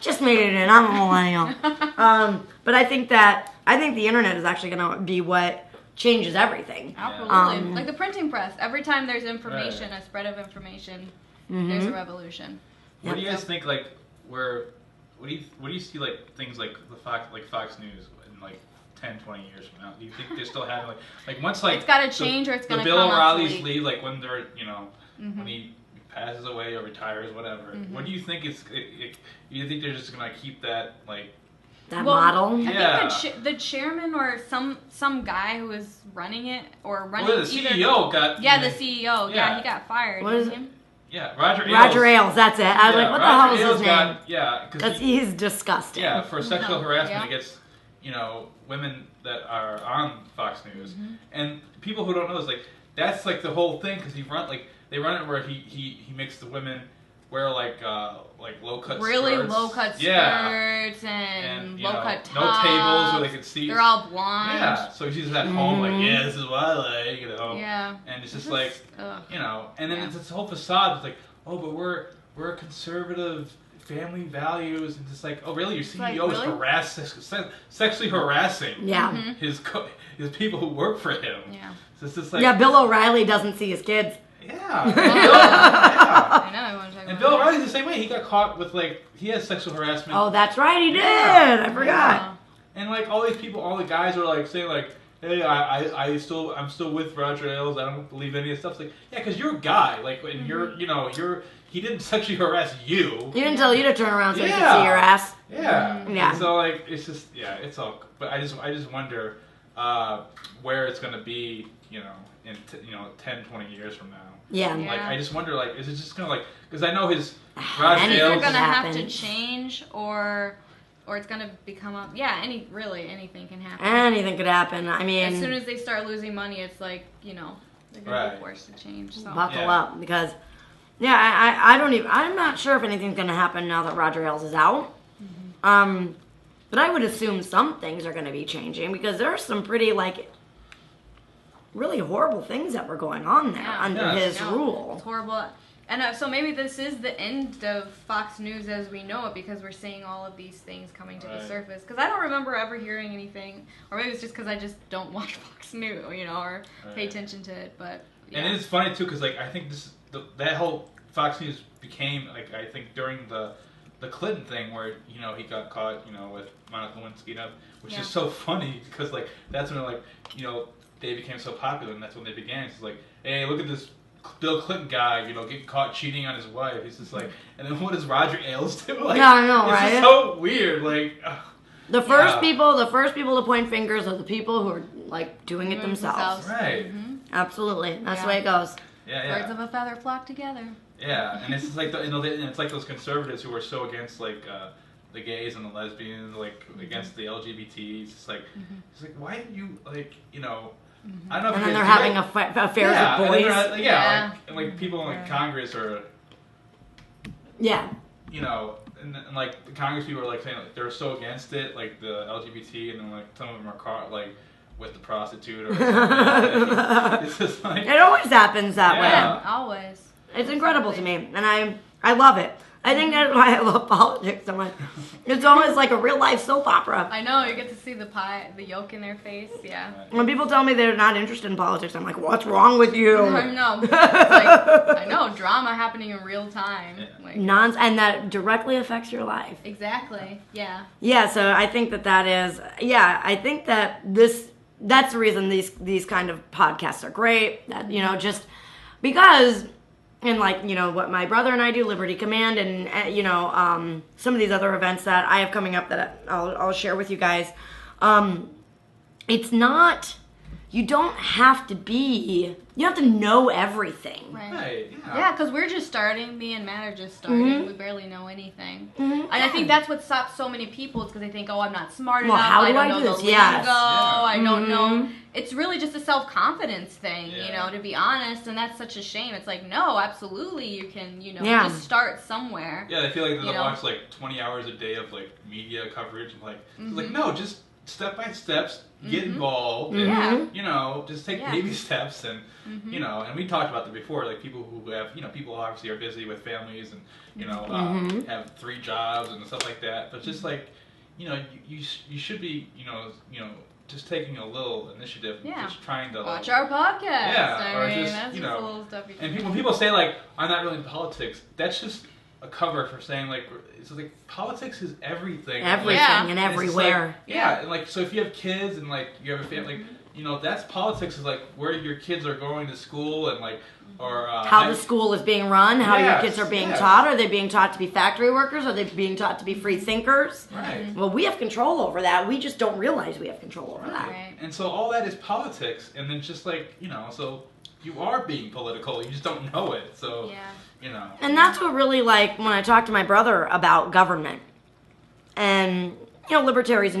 Just made it in. I'm a millennial. But I think the internet is actually going to be what changes everything. Absolutely. Like the printing press. Every time there's information, a spread of information, there's a revolution. What do you guys think? Like, what do you see like things like Fox News in like 10, 20 years from now? Do you think they're still having like once like it's got to change or it's going to come Bill O'Reilly's leave, like when they're when he passes away or retires, whatever. What do you think you think they're just going to keep that like? Model? I think the chairman or some guy who was running it or running the CEO got... Yeah, the CEO. Yeah, he got fired. What is it? Yeah, Roger Ailes. Roger Ailes, that's it. I was like, what the hell is his name? Because he's disgusting. Yeah, for sexual harassment against, women that are on Fox News. And people who don't know is like, that's like the whole thing because they run it where he makes the women wear like low cut really skirts. Low cut skirts and low cut tops. No tables where they can see. They're all blonde. Yeah, so she's at home like, this is what I like, Yeah. And it's just like, and then it's this whole facade. It's like, oh, but we're a conservative, family values, and just like, oh, really? Your CEO is sexually harassing his people who work for him. Yeah. So it's just like, Bill O'Reilly doesn't see his kids. Yeah. I know. I want to talk and about Bill O'Reilly's the same way. He got caught with he has sexual harassment. Oh, that's right, he did. I forgot. And like all these people, all the guys are like saying like, hey, I'm still with Roger Ailes. I don't believe any of this stuff. It's like, yeah, because you're a guy. Like, and he didn't sexually harass you. He didn't tell you to turn around so he could see your ass. Yeah. Yeah. And so like, it's just it's all. But I just wonder where it's gonna be. In 10, 20 years from now. Yeah. Like I just wonder, like, is it just gonna because I know his Roger Ailes Ailes either gonna have to change or it's gonna become anything can happen. Anything could happen. I mean, as soon as they start losing money, it's like they're gonna be forced to change. So. Buckle up because I'm not sure if anything's gonna happen now that Roger Ailes is out. But I would assume some things are gonna be changing because there are some pretty really horrible things that were going on there under his rule. It's horrible. And so maybe this is the end of Fox News as we know it because we're seeing all of these things coming to the surface. Because I don't remember ever hearing anything, or maybe it's just because I just don't watch Fox News, or pay attention to it. But yeah. And it's funny too because like I think that whole Fox News became like I think during the Clinton thing where he got caught with Monica Lewinsky, which is so funny because like that's when like they became so popular and that's when they began. It's like, hey, look at this Bill Clinton guy, getting caught cheating on his wife. He's just like, and then what does Roger Ailes do? Like, yeah, I know, right? It's just so weird. Like, the first people to point fingers are the people who are like doing it themselves. Right. Mm-hmm. Absolutely. That's the way it goes. Yeah. Birds of a feather flock together. Yeah, and it's just like it's like those conservatives who are so against like the gays and the lesbians, like against the LGBT. It's just like, why do you like I don't know. If and then they're having affairs with boys. Like people in like Congress or. Yeah. And like the Congress people are like saying like, they're so against it, like the LGBT, and then like some of them are caught like with the prostitute or something. It's just like it always happens that Yeah, way. always. It's incredible to me, and I love it. I think that's why I love politics so much. It's almost like a real life soap opera. I know, you get to see the yolk in their face, yeah. When people tell me they're not interested in politics, I'm like, what's wrong with you? I know. It's like, I know, drama happening in real time. Yeah. Like, And that directly affects your life. exactly, yeah. Yeah, so I think that is, I think that that's the reason these kind of podcasts are great. That, just because... And like, what my brother and I do, Liberty Command, and, some of these other events that I have coming up that I'll share with you guys. It's not, you don't have to know everything. Right. Yeah, because we're just starting. Me and Matt are just starting. We barely know anything. And I think that's what stops so many people is because they think, I'm not smart enough. How do I don't do know this? the lingo. Yes. I don't know. It's really just a self-confidence thing, to be honest. And that's such a shame. It's like, no, absolutely, you can, just start somewhere. Yeah, I feel like they watch like 20 hours a day of like media coverage. And like, it's like, no, just step by steps, get involved. And, just take baby steps. And, and we talked about that before, like people who have, people obviously are busy with families and, have 3 jobs and stuff like that. But just like, you should be, just taking a little initiative, just trying to watch our podcast. Yeah, or just that's just a little stuff you can and when people say like, I'm not really in politics, that's just a cover for saying like, it's like politics is everything. And everywhere. Like, and like so if you have kids and like you have a family, that's politics is like where your kids are going to school and like. Or how the school is being run, how your kids are being taught. Are they being taught to be factory workers? Are they being taught to be free thinkers? Right. Well, we have control over that. We just don't realize we have control over that. Right. And so all that is politics, and then just like, so you are being political. You just don't know it. So, And that's what really, like, when I talk to my brother about government, and, libertarians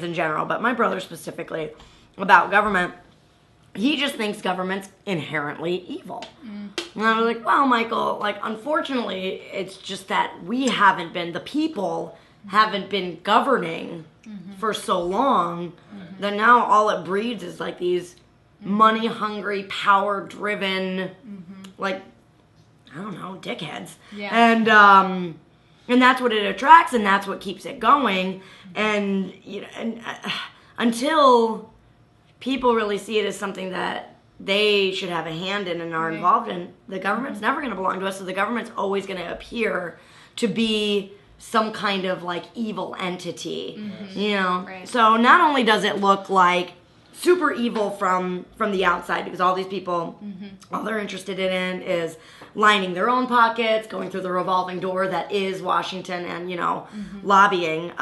in general, but my brother specifically, about government, he just thinks government's inherently evil. And I was like, well, Michael, like, unfortunately, it's just that the people haven't been governing for so long that now all it breeds is like these money-hungry, power-driven, like, I don't know, dickheads. Yeah. And that's what it attracts, and that's what keeps it going. And, until people really see it as something that they should have a hand in and are involved in, the government's never going to belong to us, so the government's always going to appear to be some kind of like evil entity, Right. So not only does it look like super evil from the outside, because all these people, all they're interested in is lining their own pockets, going through the revolving door that is Washington, and lobbying.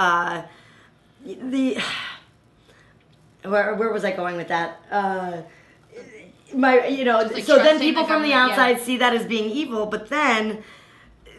Where was I going with that? So then people from the outside see that as being evil, but then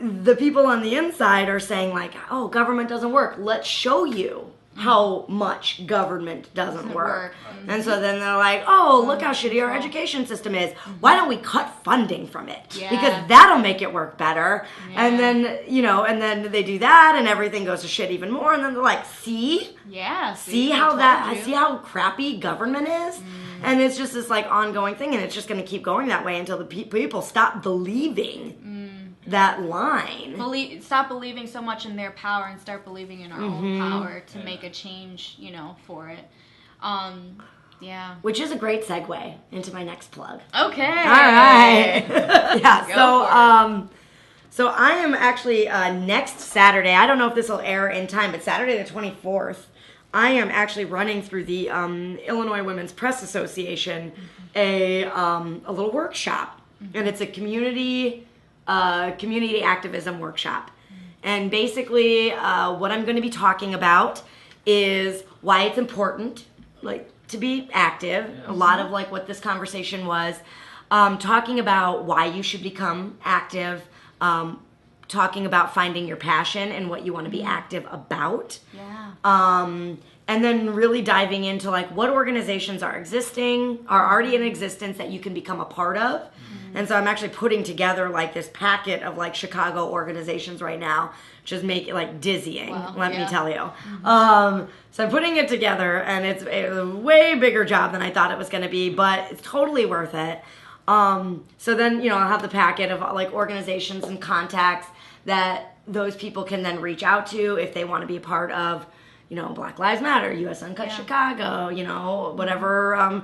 the people on the inside are saying like, oh, government doesn't work. Let's show you how much government doesn't work. Mm-hmm. And so then they're like, oh, look how shitty our education system is. Why don't we cut funding from it? Yeah. Because that'll make it work better. Yeah. And then, and then they do that and everything goes to shit even more. And then they're like, see how crappy government is? And it's just this like ongoing thing, and it's just going to keep going that way until the people stop believing that line. Stop believing so much in their power and start believing in our own power to make a change, for it. Yeah. Which is a great segue into my next plug. Okay. All right. Yeah. So I am actually next Saturday. I don't know if this will air in time, but Saturday the 24th. I am actually running through the Illinois Women's Press Association a little workshop, and it's a community activism workshop. And basically, what I'm going to be talking about is why it's important, like, to be active. Yes. A lot of like what this conversation was, talking about why you should become active. Talking about finding your passion and what you want to be active about. Yeah. And then really diving into like what organizations are already in existence that you can become a part of. And so I'm actually putting together like this packet of like Chicago organizations right now, which is make it like dizzying, let me tell you. So I'm putting it together, and it's a way bigger job than I thought it was going to be, but it's totally worth it. So then, I'll have the packet of like organizations and contacts that those people can then reach out to if they want to be a part of, Black Lives Matter, U.S. Uncut Chicago, whatever,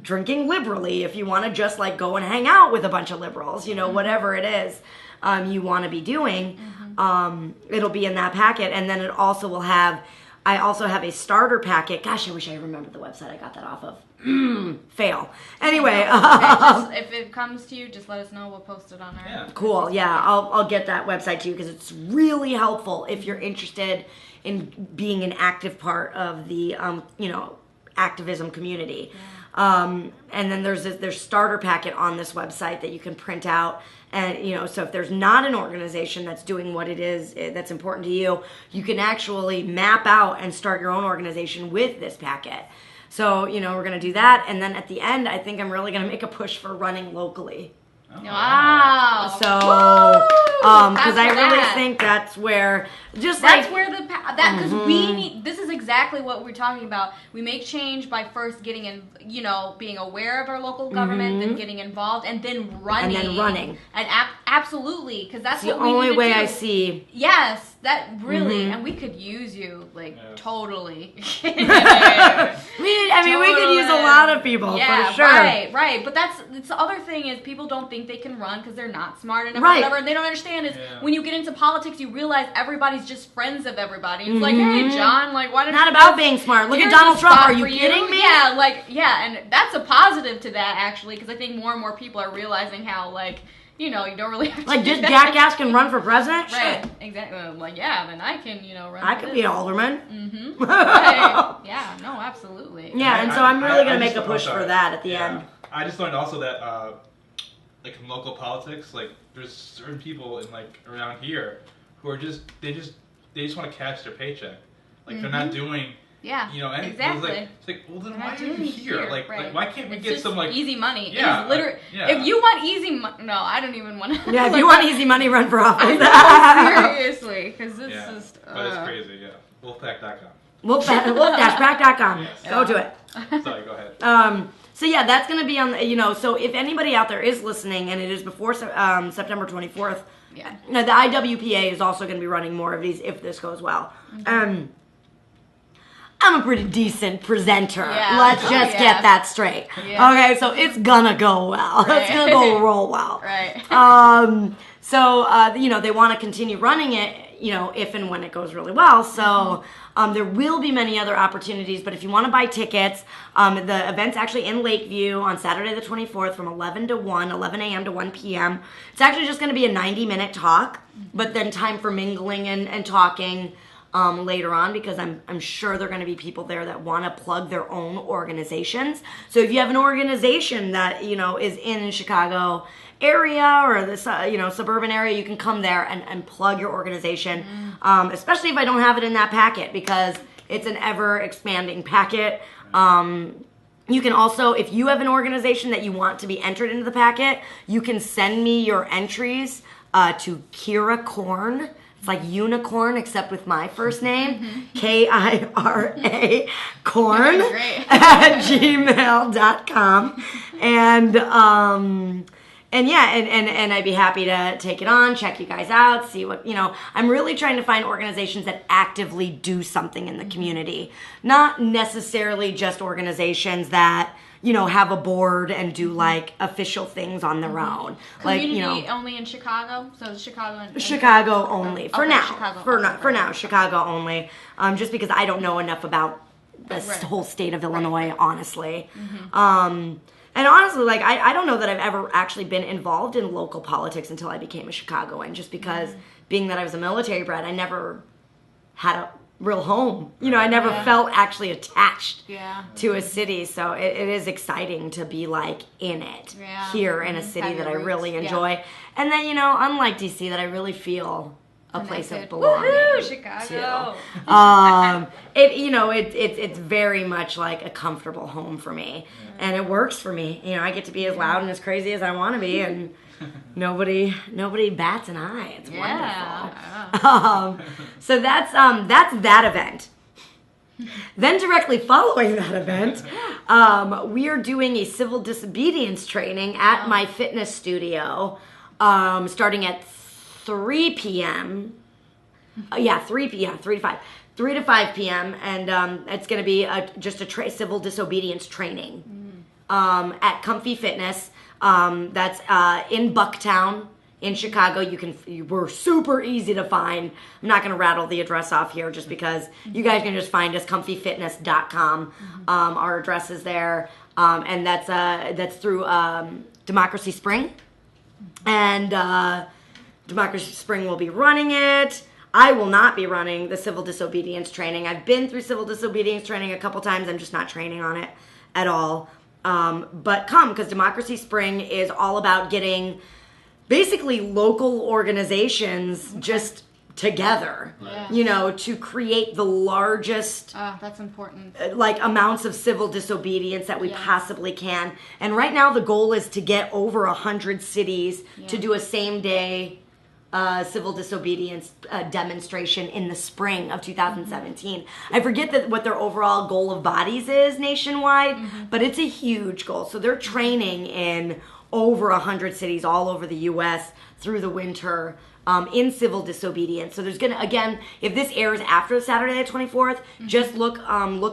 drinking liberally if you want to just like go and hang out with a bunch of liberals, whatever it is you want to be doing, it'll be in that packet. And then it also will have, I also have a starter packet. Gosh, I wish I remembered the website I got that off of. Fail. Anyway, if it comes to you, just let us know. We'll post it on our. Yeah. Cool. Yeah, I'll get that website to you because it's really helpful if you're interested in being an active part of the activism community. Yeah. And then there's starter packet on this website that you can print out. And, so if there's not an organization that's doing what it is that's important to you, you can actually map out and start your own organization with this packet. So, we're going to do that. And then at the end, I think I'm really going to make a push for running locally. Oh. Wow. So, because I really think that's where, because we need, this is exactly what we're talking about. We make change by first getting in, being aware of our local government, then getting involved, and then running. And absolutely, because that's the what we only need to way do. I see. Yes, that really, and we could use you, totally. I mean, we could use a lot of people, for sure. Right. But it's the other thing is people don't think they can run because they're not smart enough or whatever. And they don't understand is when you get into politics, you realize everybody's just friends of everybody. It's like, hey, John, like, why don't you... Not about being smart. Look at Donald Trump. Are you kidding me? Yeah, and that's a positive to that, actually, because I think more and more people are realizing how, like, you don't really have to like, this jackass can run for president? Right, Sure. Exactly. Like, then I can, run I could be an alderman. Mm-hmm. Right. Yeah, no, absolutely. Yeah, and so I'm really going to make a push for that at the end. I just learned also that, like, in local politics, like, there's certain people in, like, around here who are they just want to cash their paycheck. Like, they're not doing... Yeah, and exactly. It's like, well, then why are you here? Like, why can't we get some, like... easy money. Yeah. It's literally... If you want easy money... No, I don't even want to... Yeah, if you want easy money, run for office. Seriously, because it's just... But it's crazy, Wolfpack.com. Wolf-pack.com. Yes. Go to it. Sorry, go ahead. So yeah, that's going to be on, so if anybody out there is listening and it is before September 24th, the IWPA is also going to be running more of these if this goes well. I'm a pretty decent presenter. Yeah. Let's just get that straight. Yeah. Okay, so it's gonna go well. Right. It's gonna go roll well. Right. They want to continue running it, if and when it goes really well. So there will be many other opportunities, but if you want to buy tickets, the event's actually in Lakeview on Saturday the 24th from 11 a.m. to 1 p.m. It's actually just going to be a 90-minute talk, but then time for mingling and talking later on, because I'm sure there are going to be people there that want to plug their own organizations. So if you have an organization that, is in Chicago area or the suburban area, you can come there and plug your organization, especially if I don't have it in that packet, because It's an ever expanding packet. You can also, if you have an organization that you want to be entered into the packet, you can send me your entries to Kira Korn. It's like unicorn, except with my first name, Kira Korn at gmail.com. And yeah, and I'd be happy to take it on, check you guys out, see what, I'm really trying to find organizations that actively do something in the community. Not necessarily just organizations that, have a board and do like official things on their own. Community only in Chicago? So Chicago and Chicago only. For now. Chicago. For now, Chicago only. Just because I don't know enough about the whole state of Illinois, honestly. And honestly, I don't know that I've ever actually been involved in local politics until I became a Chicagoan, just because being that I was a military brat, I never had a real home. I never felt actually attached to a city, so it is exciting to be in it here in a city that I really enjoy. And then, unlike DC, that I really feel a place of belonging. Woohoo, Chicago! It's very much like a comfortable home for me, and it works for me. I get to be as loud and as crazy as I want to be, and nobody bats an eye. It's wonderful. So that's that event. Then directly following that event, we are doing a civil disobedience training at my fitness studio, starting at 3 p.m. 3 to 5. 3 to 5 p.m. And it's going to be just a civil disobedience training at Comfy Fitness. That's in Bucktown in Chicago. We're super easy to find. I'm not going to rattle the address off here just because you guys can just find us, comfyfitness.com. Our address is there. And that's through Democracy Spring. And Democracy Spring will be running it. I will not be running the civil disobedience training. I've been through civil disobedience training a couple times. I'm just not training on it at all. But come, because Democracy Spring is all about getting basically local organizations just together, to create the largest that's important. Amounts of civil disobedience that we possibly can. And right now the goal is to get over 100 cities to do a same day civil disobedience demonstration in the spring of 2017. I forget what their overall goal of bodies is nationwide, but it's a huge goal. So they're training in over 100 cities all over the U.S. through the winter in civil disobedience. So there's gonna, again, if this airs after Saturday the 24th, just look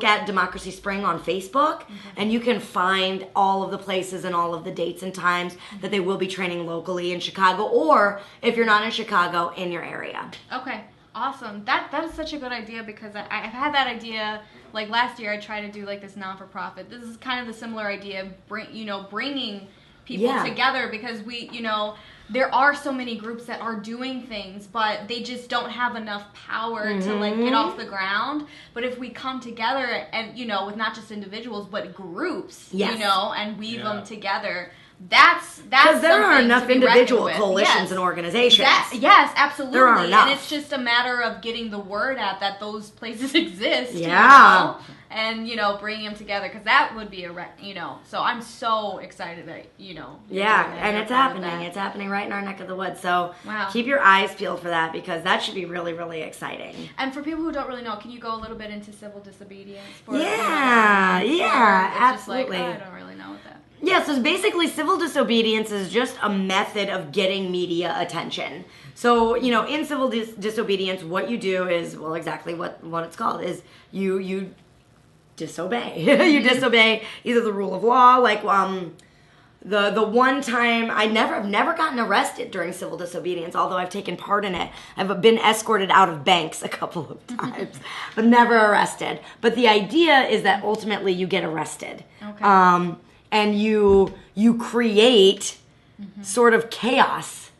at Democracy Spring on Facebook, and you can find all of the places and all of the dates and times that they will be training locally in Chicago, or if you're not in Chicago, in your area. Okay, awesome. That is such a good idea, because I've had that idea. Like last year, I tried to do this non-for-profit. This is kind of the similar idea, bringing people together, because there are so many groups that are doing things, but they just don't have enough power to get off the ground. But if we come together and with not just individuals but groups, and weave them together, that's because there are enough individual coalitions and organizations. Yes, absolutely. There are enough. And it's just a matter of getting the word out that those places exist. Yeah. And bringing them together, because that would be so I'm so excited that and it's happening. It's happening right in our neck of the woods. So keep your eyes peeled for that, because that should be really, really exciting. And for people who don't really know, can you go a little bit into civil disobedience? Absolutely. I don't really know what that. Yeah, so basically civil disobedience is just a method of getting media attention. So, in civil disobedience, what you do is, exactly what it's called, is you disobey. You disobey either the rule of law, the one time I've never gotten arrested during civil disobedience, although I've taken part in it. I've been escorted out of banks a couple of times, but never arrested. But the idea is that ultimately you get arrested. Okay. And you create sort of chaos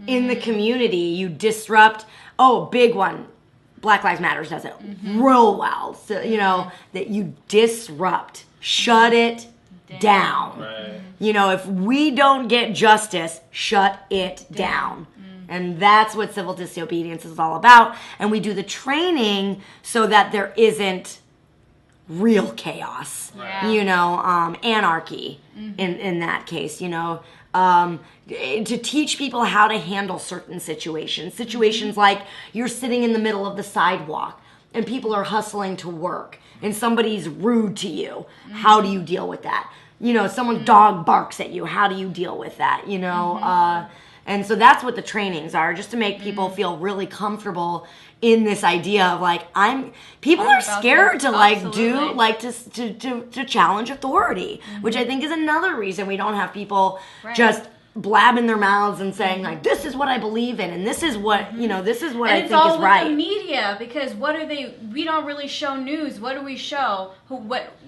in the community. You disrupt. Big one. Black Lives Matter does it real well. So, that you disrupt, shut it down. Right. If we don't get justice, shut it down. And that's what civil disobedience is all about. And we do the training so that there isn't real chaos, Yeah. anarchy in that case, to teach people how to handle certain situations like you're sitting in the middle of the sidewalk and people are hustling to work and somebody's rude to you. How do you deal with that? Someone's dog barks at you. How do you deal with that? And so that's what the trainings are, just to make people feel really comfortable in this idea of people are scared to to challenge authority, which I think is another reason we don't have people just blabbing their mouths and saying this is what I believe in and this is what this is what I think is right. It's all with the media, because we don't really show news. What do we show?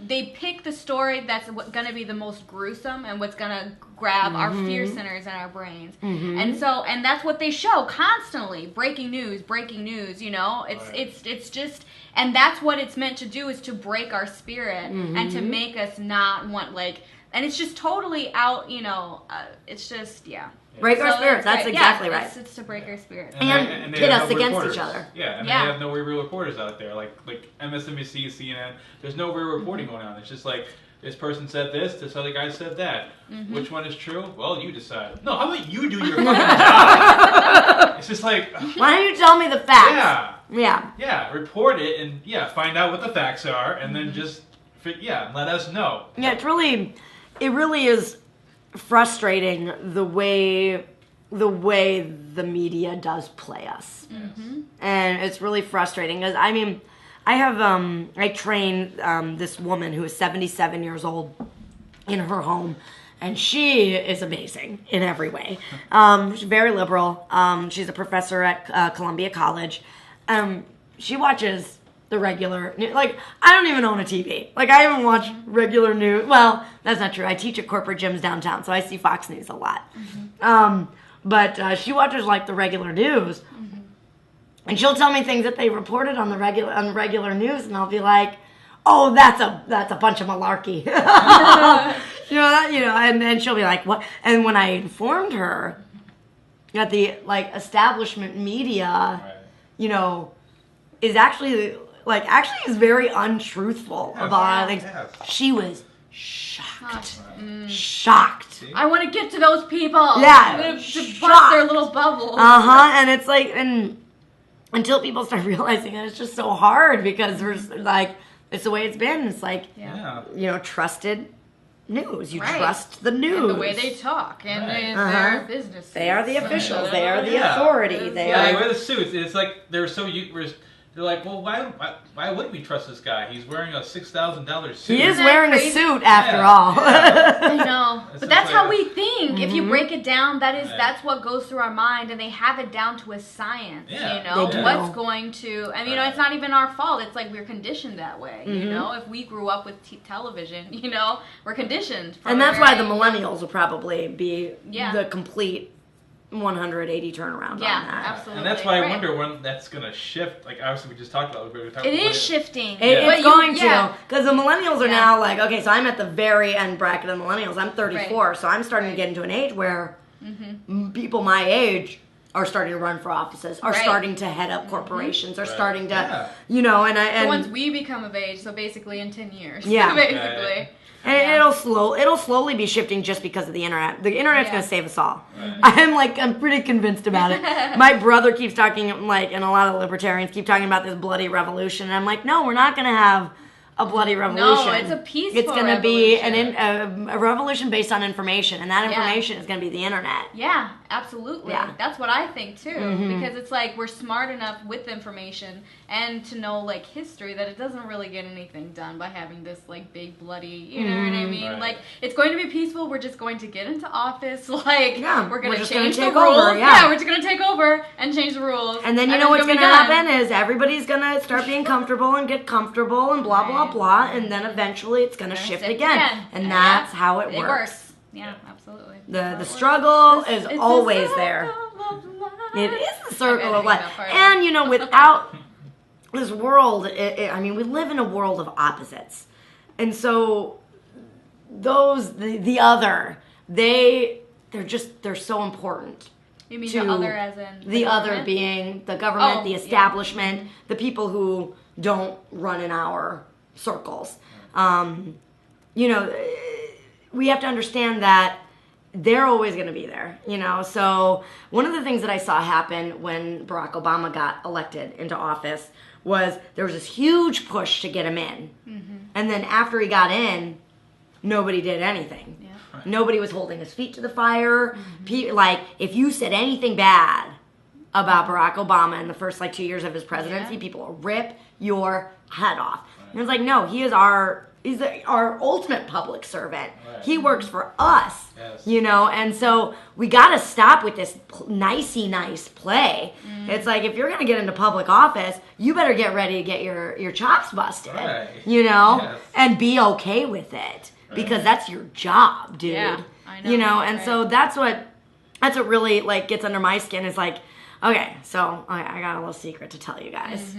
They pick the story that's going to be the most gruesome and what's going to grab our fear centers in our brains. And that's what they show constantly. Breaking news, it's just, and that's what it's meant to do, is to break our spirit and to make us not want and it's just totally out, it's just, break our spirits. That's exactly right. It's to break our spirits. And pit us against each other. Yeah, and they have no real reporters out there. Like MSNBC, CNN, there's no real reporting going on. It's just this person said this other guy said that. Which one is true? Well, you decide. No, how about you do your fucking job? It's just why don't you tell me the facts? Yeah, report it and find out what the facts are and then just, let us know. Yeah, it really is frustrating the way the media does play us. And it's really frustrating because I train this woman who is 77 years old in her home, and she is amazing in every way. She's very liberal. She's a professor at Columbia College. She watches the regular news. I don't even own a TV. I haven't watched regular news. Well, that's not true. I teach at corporate gyms downtown, so I see Fox News a lot. But she watches the regular news, and she'll tell me things that they reported on the regular news, and I'll be like, "Oh, that's a bunch of malarkey." And she'll be like, "What?" And when I informed her that the establishment media, is actually is very untruthful about things. She was shocked. Shocked. I want to get to those people. Yeah. To bust their little bubbles. And it's and until people start realizing it, it's just so hard because we're it's the way it's been. It's trusted news. You trust the news. And the way they talk and their business. They are the officials. They are the authority. They wear the suits. It's they're so they're well, why wouldn't we trust this guy? He's wearing a $6,000 suit. He is wearing a suit after all. I know, but that's how we think. If you break it down, that's what goes through our mind, and they have it down to a science. What's going to, and it's not even our fault. It's we're conditioned that way. If we grew up with television, we're conditioned. And that's why the millennials will probably be the complete 180 turnaround on that. Absolutely. And that's why I wonder when that's going to shift. Obviously, we just talked about it. It is shifting. It's going to. Because the millennials are now okay, so I'm at the very end bracket of millennials. I'm 34, so I'm starting to get into an age where people my age are starting to run for offices, are starting to head up corporations, are starting to, and once we become of age, so basically in 10 years. Yeah. Basically. And it'll slowly be shifting just because of the internet. The internet's going to save us all. I'm pretty convinced about it. My brother keeps talking, and a lot of libertarians keep talking about this bloody revolution. And I'm like, no, we're not going to have a bloody revolution. No, it's a peaceful It's going to be a revolution based on information, and that information is going to be the internet. Yeah, absolutely. Yeah. That's what I think too, because it's we're smart enough with information and to know history that it doesn't really get anything done by having this big bloody, you know what I mean? Right. It's going to be peaceful. We're just going to get into office. We're going to change the rules. Over, we're just going to take over and change the rules. And then what's going to happen is everybody's going to start being comfortable and get comfortable and blah blah blah, and then eventually it's going to shift again. And that's how it works. Yeah, absolutely. The struggle is always there. It is the circle of life. And without this world, we live in a world of opposites. And so those the other, they're so important You mean to the other as in the other government? being the government, Oh, the yeah. establishment, the people who don't run in our circles. You know, we have to understand that they're always going to be there, you know. So one of the things that I saw happen when Barack Obama got elected into office was there was this huge push to get him in. And then after he got in, nobody did anything. Yeah. Right. Nobody was holding his feet to the fire. Like, if you said anything bad about Barack Obama in the first, 2 years of his presidency, Yeah. people will rip your head off. And it's like, no, he's our ultimate public servant. Right. He works for us, Yes. you know? And so we got to stop with this nicey nice play. It's like, if you're going to get into public office, you better get ready to get your chops busted, Right. you know? Yes. And be okay with it, because that's your job, dude. Yeah, I know, You know, and right. so that's what really gets under my skin, is like, okay, so I got a little secret to tell you guys.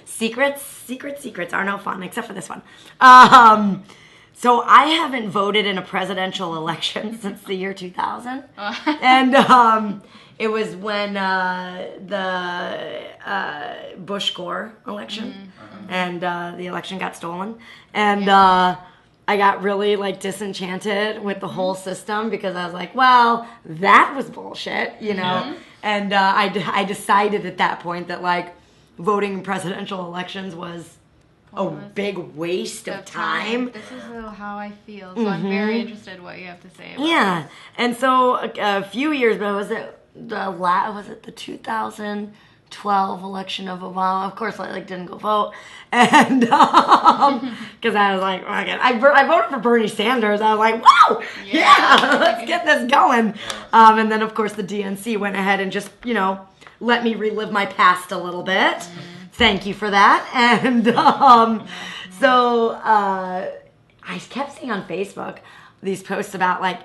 Secrets are no fun, except for this one. So I haven't voted in a presidential election since the year 2000. And it was when the Bush Gore election, and the election got stolen. And I got really disenchanted with the whole system, because I was like, well, that was bullshit, you know? Yeah. And I decided at that point that voting in presidential elections was a Pointless. big waste of time. This is how I feel, so I'm very interested in what you have to say about Yeah, and so a few years ago, was it the 2012 election of Obama? Of course, I didn't go vote, and because I was like, okay, I voted for Bernie Sanders. I was like, wow, yeah, let's get this going. And then of course the DNC went ahead and just let me relive my past a little bit. Thank you for that. And so I kept seeing on Facebook these posts about like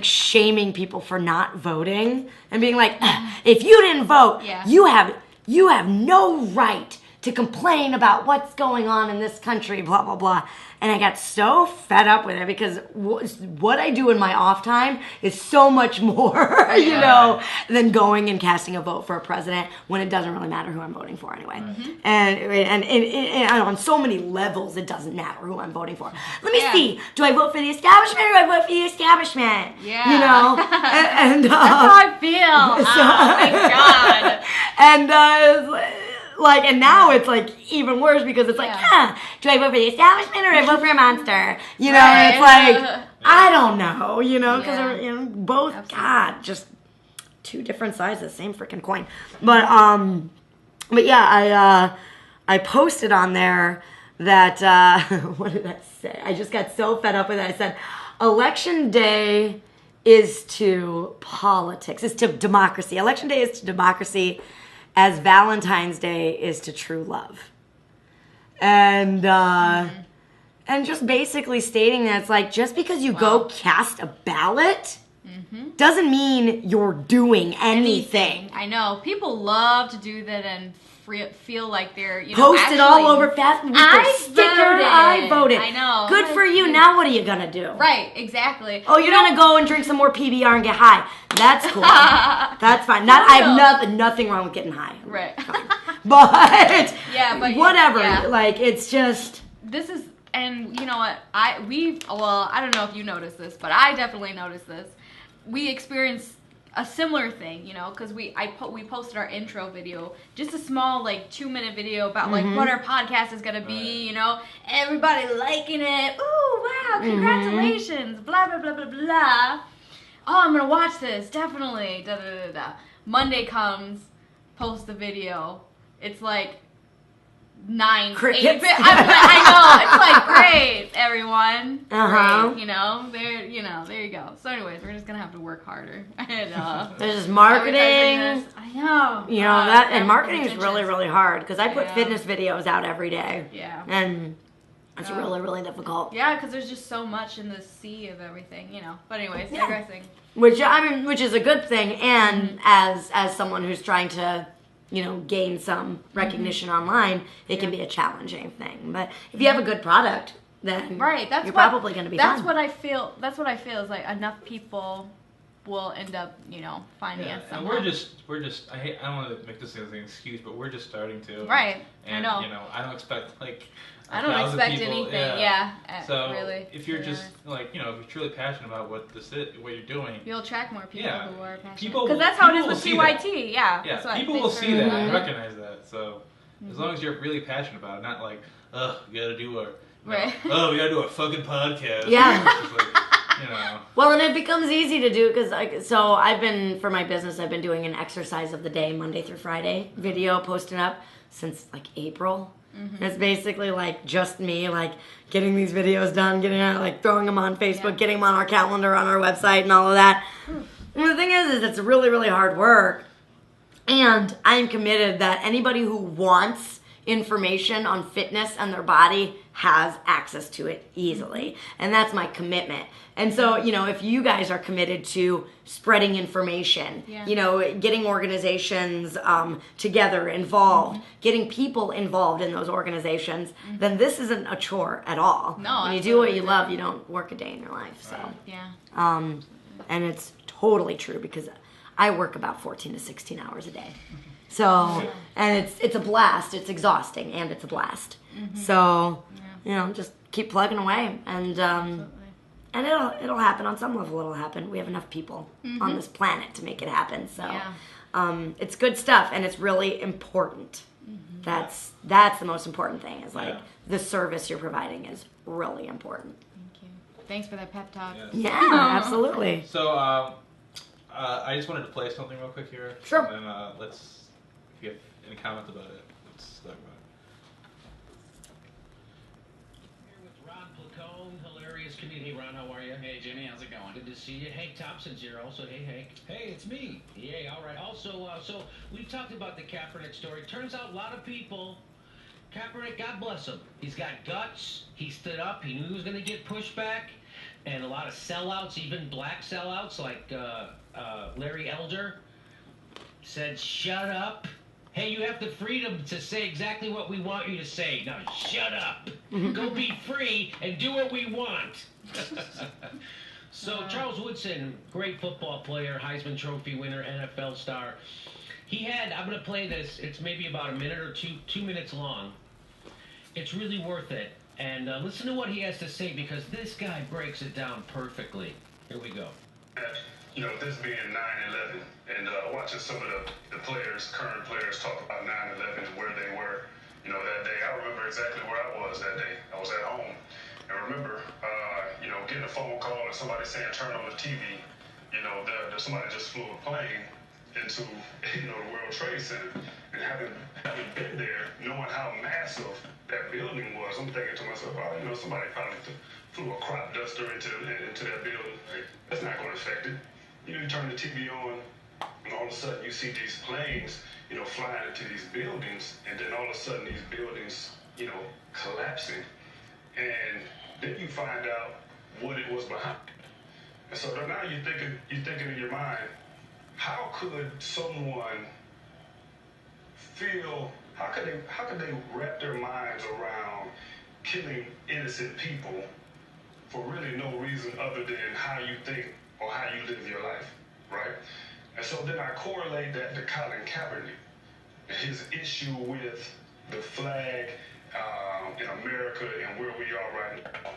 shaming people for not voting, and being like, if you didn't vote, Yeah. you have no right to complain about what's going on in this country, blah, blah, blah. And I got so fed up with it, because what I do in my off time is so much more, you know, than going and casting a vote for a president, when it doesn't really matter who I'm voting for anyway. And on so many levels, it doesn't matter who I'm voting for. Let me Yeah. see. Do I vote for the establishment, or do I vote for the establishment? Yeah. You know? And That's how I feel. Oh my god. and and now it's even worse, because it's Yeah. do I vote for the establishment, or do I vote for a monster? You know, Right. it's like, I don't know, you know, because Yeah. both, Absolutely. God, just two different sides of the same freaking coin. But yeah, I posted on there that, what did I say? I just got so fed up with it. I said, Election Day is to politics, is to democracy. Election Day is to democracy as Valentine's Day is to true love. And and just basically stating that it's just because you go cast a ballot doesn't mean you're doing anything. I know. People love to do that and feel like they're, Post it all over Facebook with their I sticker, voted. I voted. I know. Good for you. Now what are you gonna do? Right, exactly. Oh, you're gonna go and drink some more PBR and get high. That's cool. That's fine. I have nothing wrong with getting high. Right. But Yeah, but whatever. yeah. It's just This is, and you know what? I don't know if you noticed this, but I definitely noticed this. We experienced a similar thing, because we posted our intro video, just a small 2-minute video about what our podcast is gonna be, everybody liking it. Ooh, wow, congratulations, blah blah blah blah blah. Oh, I'm gonna watch this, definitely. Da da da da. Monday comes, post the video. It's 9, Crickets. 8. I know. It's great, everyone. Uh-huh. Great, there you go. So, anyways, we're just gonna have to work harder. And, there's just marketing. advertising this. I know. And marketing is really, really hard, because I put Yeah. fitness videos out every day. Yeah. And it's really, really difficult. Yeah, because there's just so much in the sea of everything, But anyways, digressing. Which is a good thing, and as someone who's trying to gain some recognition online, it can be a challenging thing. But if you have a good product, then Right, you're probably going to be fine. That's what I feel is enough people will end up, finding Yeah, us and somehow. we're just. I don't want to make this as an excuse, but we're just starting to. Right. And I know. I don't expect like. I don't 1,000 expect people, anything. So really. if you're to be just honest. like if you're truly passionate about what you're doing, You'll attract more people Yeah. who are passionate. People- Because that's how it is people with will see that. TYT. Yeah. yeah, that's what- people will thanks for see that and reminding me. recognize that. So as long as you're really passionate about it, not like, oh, we gotta do our, Right. oh, we gotta do a fucking podcast. Yeah. It's just like, Well, and it becomes easy to do because so for my business, I've been doing an exercise of the day, Monday through Friday video posting up since like April. It's basically like just me, like getting these videos done, getting out, like throwing them on Facebook, Yeah. getting them on our calendar, on our website, and all of that. And the thing is it's really, really hard work. And I'm committed that anybody who wants information on fitness and their body has access to it easily. And that's my commitment. And so, if you guys are committed to spreading information, Yeah. Getting organizations together, involved, getting people involved in those organizations, then this isn't a chore at all. No, When you do what you absolutely love, you don't work a day in your life. So, Yeah. and it's totally true because I work about 14 to 16 hours a day. So, and it's a blast. It's exhausting and it's a blast. So, just keep plugging away and and it'll happen on some level. It'll happen. We have enough people on this planet to make it happen. So, it's good stuff and it's really important. That's the most important thing. Is like Yeah. the service you're providing is really important. Thank you. Thanks for that pep talk. Yeah. Yeah, absolutely. So I just wanted to play something real quick here. Sure. And then let's, if you have any comments about it, let's talk about it. Here with Ron Placone, hilarious comedian. Hey, Ron, how are you? Hey Jimmy, how's it going? Good to see you. Hank Thompson's here also. Hey, Hank. Hey, it's me. Yay, all right. Also, so we've talked about the Kaepernick story. Turns out a lot of people, Kaepernick, God bless him. He's got guts. He stood up. He knew he was going to get pushback. And a lot of sellouts, even black sellouts like Larry Elder, said, shut up. Hey, you have the freedom to say exactly what we want you to say. Now, shut up. Go be free and do what we want. So, Charles Woodson, great football player, Heisman Trophy winner, NFL star. He had, I'm going to play this. It's maybe about a minute or 2 minutes long. It's really worth it. And listen to what he has to say because this guy breaks it down perfectly. Here we go. This being 9/11, and watching some of the players, current players, talk about 9/11 and where they were, that day. I remember exactly where I was that day. I was at home, and remember, getting a phone call or somebody saying turn on the TV. Somebody just flew a plane into the World Trade Center, and having been there, knowing how massive that building was, I'm thinking to myself, oh, somebody probably flew a crop duster into that building. That's not going to affect it. You turn the TV on, and all of a sudden you see these planes, flying into these buildings, and then all of a sudden these buildings, collapsing, and then you find out what it was behind. And so now you're thinking in your mind, how could someone feel? How could they wrap their minds around killing innocent people for really no reason other than how you think or how you live your life, right? And so then I correlate that to Colin Kaepernick, his issue with the flag in America and where we are right now.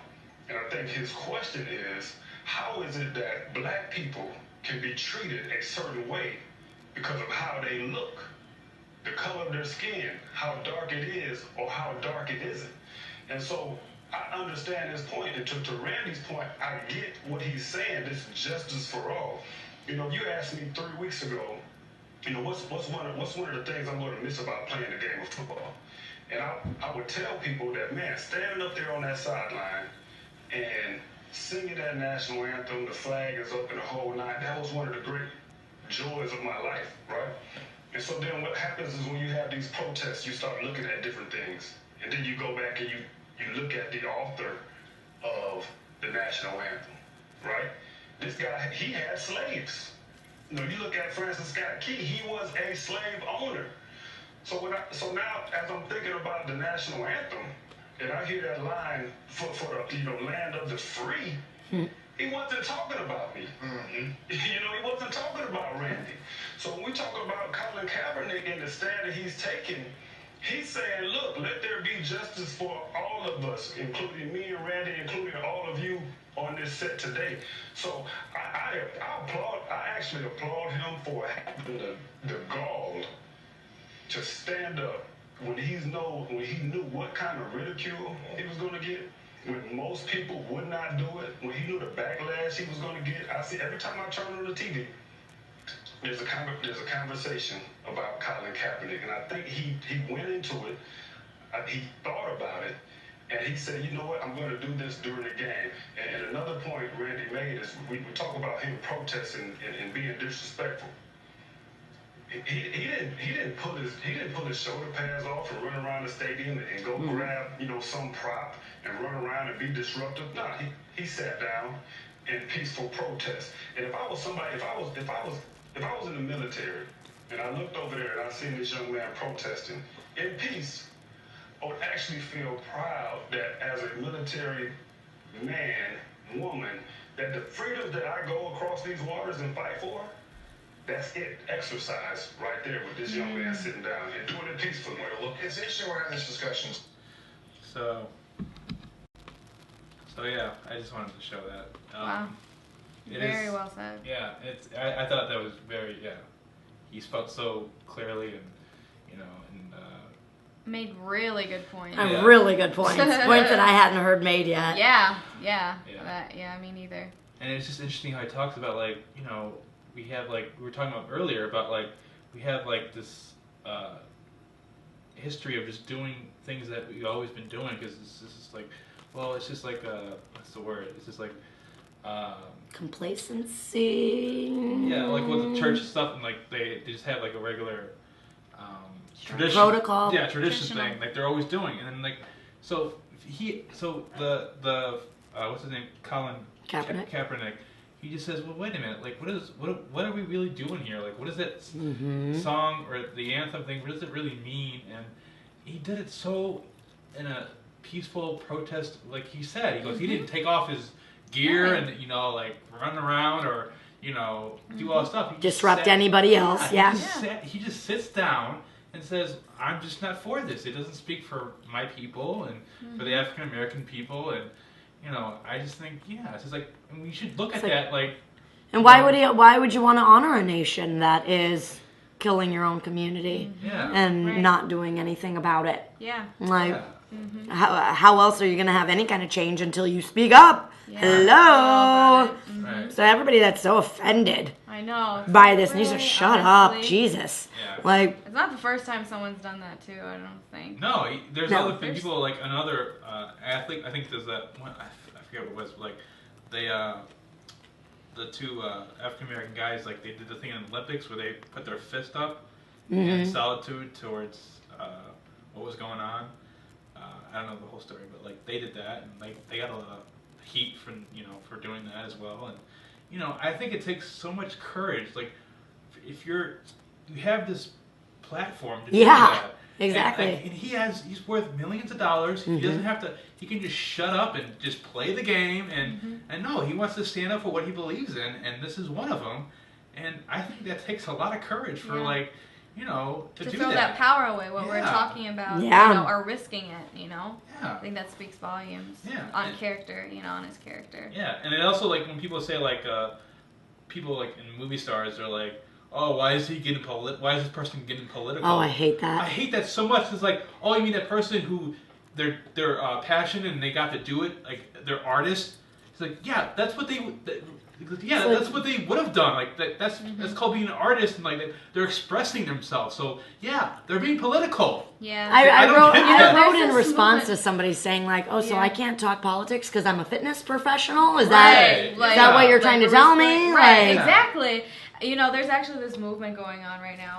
And I think his question is, how is it that black people can be treated a certain way because of how they look, the color of their skin, how dark it is or how dark it isn't? And so I understand his point, and to Randy's point, I get what he's saying, this justice for all. You asked me 3 weeks ago, what's one of the things I'm going to miss about playing the game of football? And I would tell people that, man, standing up there on that sideline and singing that national anthem, the flag is up and the whole nine, that was one of the great joys of my life, right? And so then what happens is when you have these protests, you start looking at different things. And then you go back and you look at the author of the national anthem, right? This guy, he had slaves. You look at Francis Scott Key, he was a slave owner. So now, as I'm thinking about the national anthem, and I hear that line for the land of the free, he wasn't talking about me. You know, he wasn't talking about Randy. So when we talk about Colin Kaepernick and the stand that he's taking, he's saying, look, let there be justice for all of us, including me and Randy, including all of you on this set today. So I actually applaud him for having the gall to stand up when he knew what kind of ridicule he was going to get. When most people would not do it, when he knew the backlash he was going to get. I see every time I turn on the TV, there's a conversation about Colin Kaepernick, and I think he went into it. He thought about it, and he said, you know what, I'm going to do this during the game. And another point Randy made is we talk about him protesting and being disrespectful. He didn't pull his shoulder pads off and run around the stadium and go grab some prop and run around and be disruptive. No, he sat down in peaceful protest. And if I was in the military and I looked over there and I seen this young man protesting in peace, I would actually feel proud that as a military man, woman, that the freedoms that I go across these waters and fight for, that's it. Exercise right there with this young man sitting down and doing it peacefully. Well, look, it's interesting we're having this discussion. So yeah, I just wanted to show that. Wow. Very well said. Yeah, I thought that was very, he spoke so clearly and, made really good points. Really good points. Points that I hadn't heard made yet. Yeah. Me neither. And it's just interesting how he talks about, like, we have, like, we were talking about earlier about, like, we have, like, this history of just doing things that we've always been doing, because it's just like, well, it's just like, what's the word? It's just like, complacency. Yeah, like with the church stuff, and like they just have like a regular tradition, protocol, tradition thing, like they're always doing, and then like, the what's his name, Colin Kaepernick, he just says, well, wait a minute, like what are we really doing here? Like, what is that song or the anthem thing? What does it really mean? And he did it so in a peaceful protest, like he said. He goes, he didn't take off his gear and like run around or do all that stuff. He disrupt anybody else. He just sits down and says, I'm just not for this. It doesn't speak for my people and for the African American people, and I just think it's just like, and we should look at that like. And why would you want to honor a nation that is killing your own community and not doing anything about it? Yeah. Like, how else are you going to have any kind of change until you speak up? Yeah. Hello. Right. So everybody that's so offended by this needs to shut up. Jesus. Yeah. Like, it's not the first time someone's done that too, I don't think. No, there's other people, like another athlete, I think there's that one, I forget what it was, like they the two African American guys, like they did the thing in the Olympics where they put their fist up in solitude towards what was going on. I don't know the whole story, but like they did that, and like they got a lot of heat for doing that as well. And I think it takes so much courage. Like if you have this platform to do that. Exactly. And he's worth millions of dollars. He doesn't have to. He can just shut up and just play the game. And no, he wants to stand up for what he believes in, and this is one of them. And I think that takes a lot of courage for to do throw that power away. What we're talking about, or risking it. Yeah. I think that speaks volumes. On character, on his character. Yeah, and it also, like when people say like people like in movie stars are like, oh, why is this person getting political? Oh, I hate that. I hate that so much. It's like, oh, you mean that person who they're passionate and they got to do it, like they're artists. It's like, yeah, that's what they. That's what they would have done. Like that's called being an artist, and like they're expressing themselves. So yeah, they're being political. Yeah, I wrote in response to somebody saying like, oh, so I can't talk politics because I'm a fitness professional. Is that what you're trying to tell me? Right, exactly. There's actually this movement going on right now.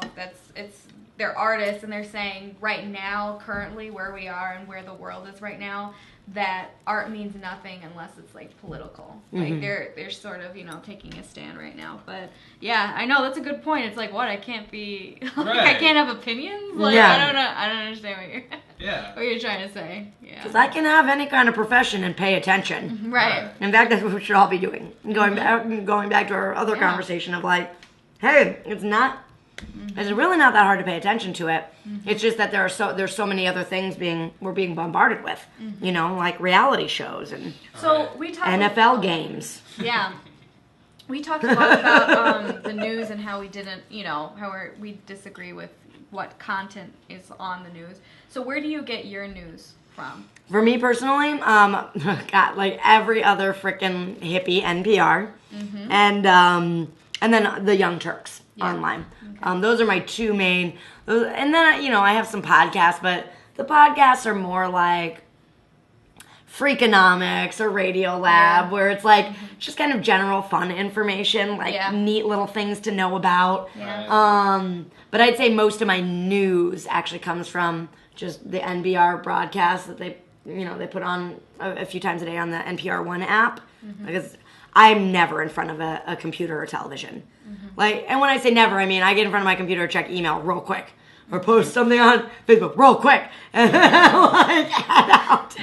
They're artists, and they're saying right now, currently where we are and where the world is right now, that art means nothing unless it's like political. Like they're sort of taking a stand right now. But yeah, I know that's a good point. It's like, what, I can't be I can't have opinions. Like I don't know. I don't understand what you're. Yeah. what you're trying to say. Yeah. Because I can have any kind of profession and pay attention. Right. In fact, that's what we should all be doing. Going back to our other Yeah. conversation of like, hey, it's really not that hard to pay attention to it. It's just that there's so many other things we're being bombarded with, you know, like reality shows and So we talked NFL games. Yeah. We talked a lot about the news and how we didn't, you know, we disagree with what content is on the news. So where do you get your news from? For me personally, got like every other freaking hippie NPR, and then the Young Turks online. Okay. Those are my two main. And then you know I have some podcasts, but the podcasts are more like Freakonomics or Radio Lab, where it's like just kind of general fun information, like neat little things to know about. Yeah. But I'd say most of my news actually comes from just the NPR broadcast that they put on a few times a day on the NPR One app, because I'm never in front of a computer or television. Like, and when I say never, I mean I get in front of my computer, check email real quick, or post something on Facebook real quick, and like head out.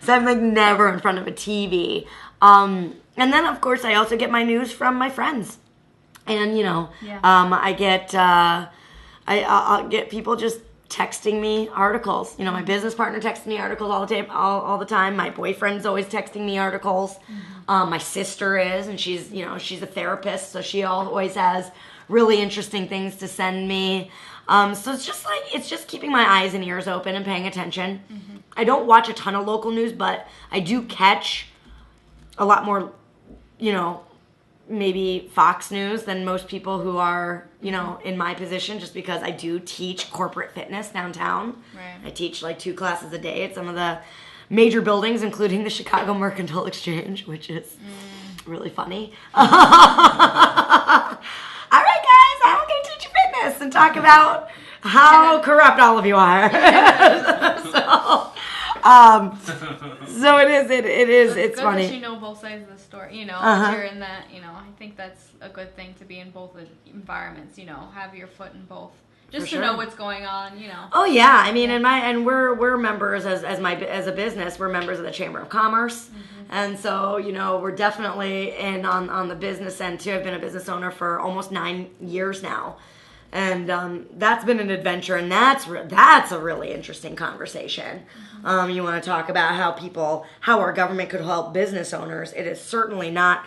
So I'm like never in front of a TV. And then of course I also get my news from my friends, and you know, I get I'll get people just texting me articles. You know, my business partner texts me articles all the time. My boyfriend's always texting me articles. My sister is, and she's a therapist, so she always has really interesting things to send me. So it's just keeping my eyes and ears open and paying attention. I don't watch a ton of local news, but I do catch a lot more, you know, maybe Fox News than most people who are, you know, in my position, just because I do teach corporate fitness downtown. Right. I teach like 2 classes a day at some of the major buildings, including the Chicago Mercantile Exchange, which is really funny. All right, guys, I'm going to teach you fitness and talk about how corrupt all of you are. So it is, it's good funny. that you know both sides of the story. You know, if you're in that, you know, I think that's a good thing to be in both the environments. You know, have your foot in both, just For to know sure. what's going on. You know. Oh yeah, I mean, and we're members as a business. We're members of the Chamber of Commerce, and so you know we're definitely in on the business end too. I've been a business owner for almost 9 years now, and that's been an adventure, and that's a really interesting conversation. You want to talk about how our government could help business owners? It is certainly not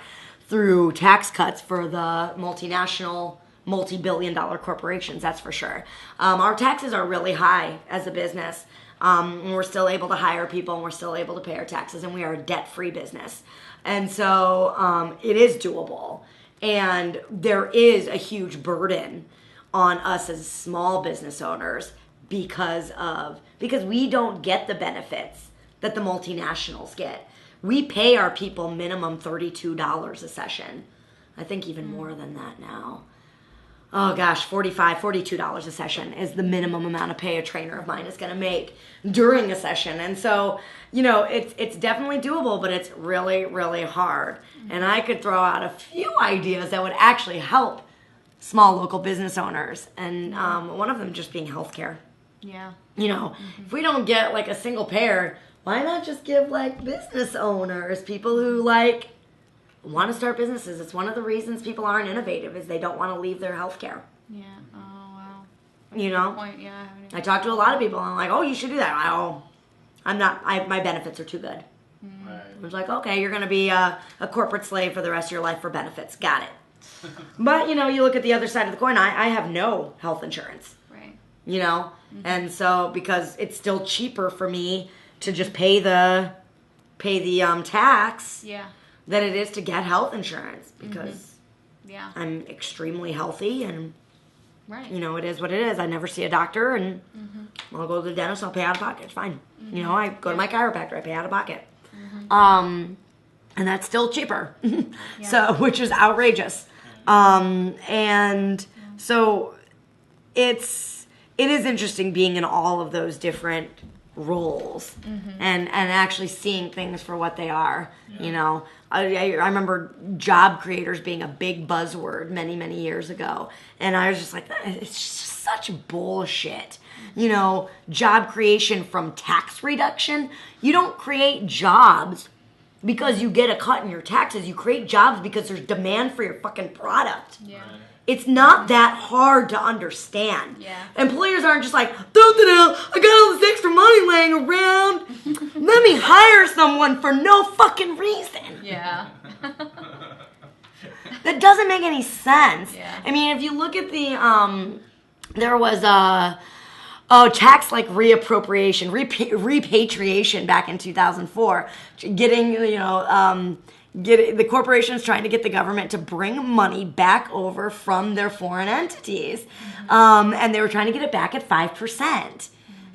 through tax cuts for the multinational, multi-billion-dollar corporations, that's for sure. Our taxes are really high as a business. And we're still able to hire people, and we're still able to pay our taxes, and we are a debt-free business. And so it is doable. And there is a huge burden on us as small business owners because we don't get the benefits that the multinationals get. We pay our people minimum $32 a session. I think even more than that now. Oh gosh, $42 a session is the minimum amount of pay a trainer of mine is going to make during a session. And so, you know, it's definitely doable, but it's really, really hard. And I could throw out a few ideas that would actually help small local business owners. And one of them just being healthcare. Yeah. You know, if we don't get like a single payer, why not just give like business owners, people who like want to start businesses? It's one of the reasons people aren't innovative is they don't want to leave their healthcare. Yeah. Oh wow. You know, Point. Yeah. I talk to a lot of people and I'm like, oh, you should do that. My benefits are too good. Right. I was like, okay, you're going to be a corporate slave for the rest of your life for benefits. Got it. But, you know, you look at the other side of the coin. I have no health insurance, Right. you know? And so because it's still cheaper for me to just pay the tax Yeah. than it is to get health insurance because Yeah. I'm extremely healthy and, Right. you know, it is what it is. I never see a doctor and I'll go to the dentist, I'll pay out of pocket. It's fine. You know, I go to my chiropractor, I pay out of pocket. And that's still cheaper. So, which is outrageous. And so it is interesting being in all of those different roles and actually seeing things for what they are. You know, I remember job creators being a big buzzword many years ago, and I was just like, it's just such bullshit. You know, job creation from tax reduction. You don't create jobs because you get a cut in your taxes. You create jobs because there's demand for your fucking product. Yeah. It's not that hard to understand. Yeah. Employers aren't just like, I got all this extra money laying around. Let me hire someone for no fucking reason. Yeah. That doesn't make any sense. Yeah. I mean, if you look at the, there was tax like reappropriation, repatriation back in 2004, getting, the corporations trying to get the government to bring money back over from their foreign entities, and they were trying to get it back at 5%.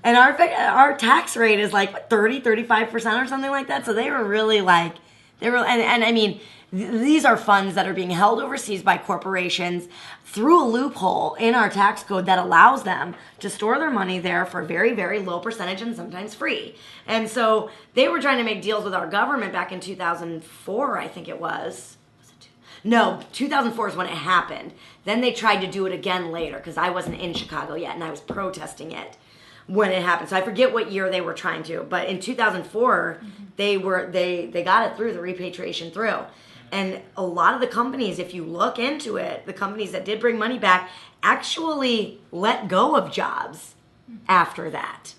And our tax rate is like 35% or something like that. So they were really like, and I mean, these are funds that are being held overseas by corporations through a loophole in our tax code that allows them to store their money there for a very, very low percentage and sometimes free. And so they were trying to make deals with our government back in 2004, I think it was. No, 2004 is when it happened. Then they tried to do it again later because I wasn't in Chicago yet and I was protesting it when it happened. So I forget what year they were trying to, but in 2004, they got it through, the repatriation through. And a lot of the companies, if you look into it, the companies that did bring money back actually let go of jobs after that.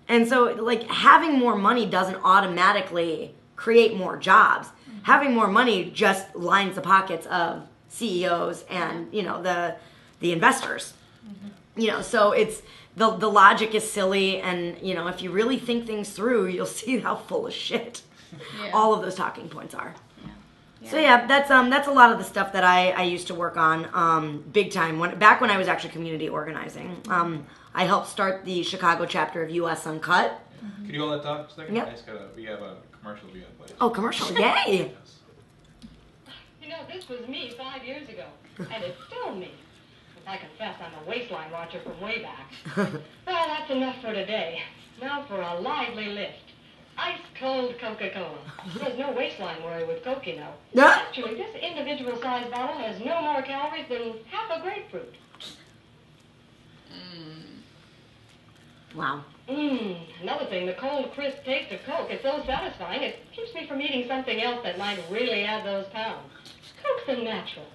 And so, like, having more money doesn't automatically create more jobs. Having more money just lines the pockets of CEOs and, the investors. So it's, the logic is silly. And, if you really think things through, you'll see how full of shit all of those talking points are. So that's a lot of the stuff that I used to work on big time back when I was actually community organizing. I helped start the Chicago chapter of US Uncut. Can you hold that thought a second? Yep. We have a commercial we gotta play. Oh, commercial! Yay! This was me 5 years ago, and it's still me. I confess I'm a waistline watcher from way back. Well, that's enough for today. Now for a lively lift. Ice-cold Coca-Cola. There's no waistline worry with Coke, Actually, this individual-sized bottle has no more calories than half a grapefruit. Wow. Another thing, the cold, crisp taste of Coke is so satisfying, it keeps me from eating something else that might really add those pounds. Coke's a natural,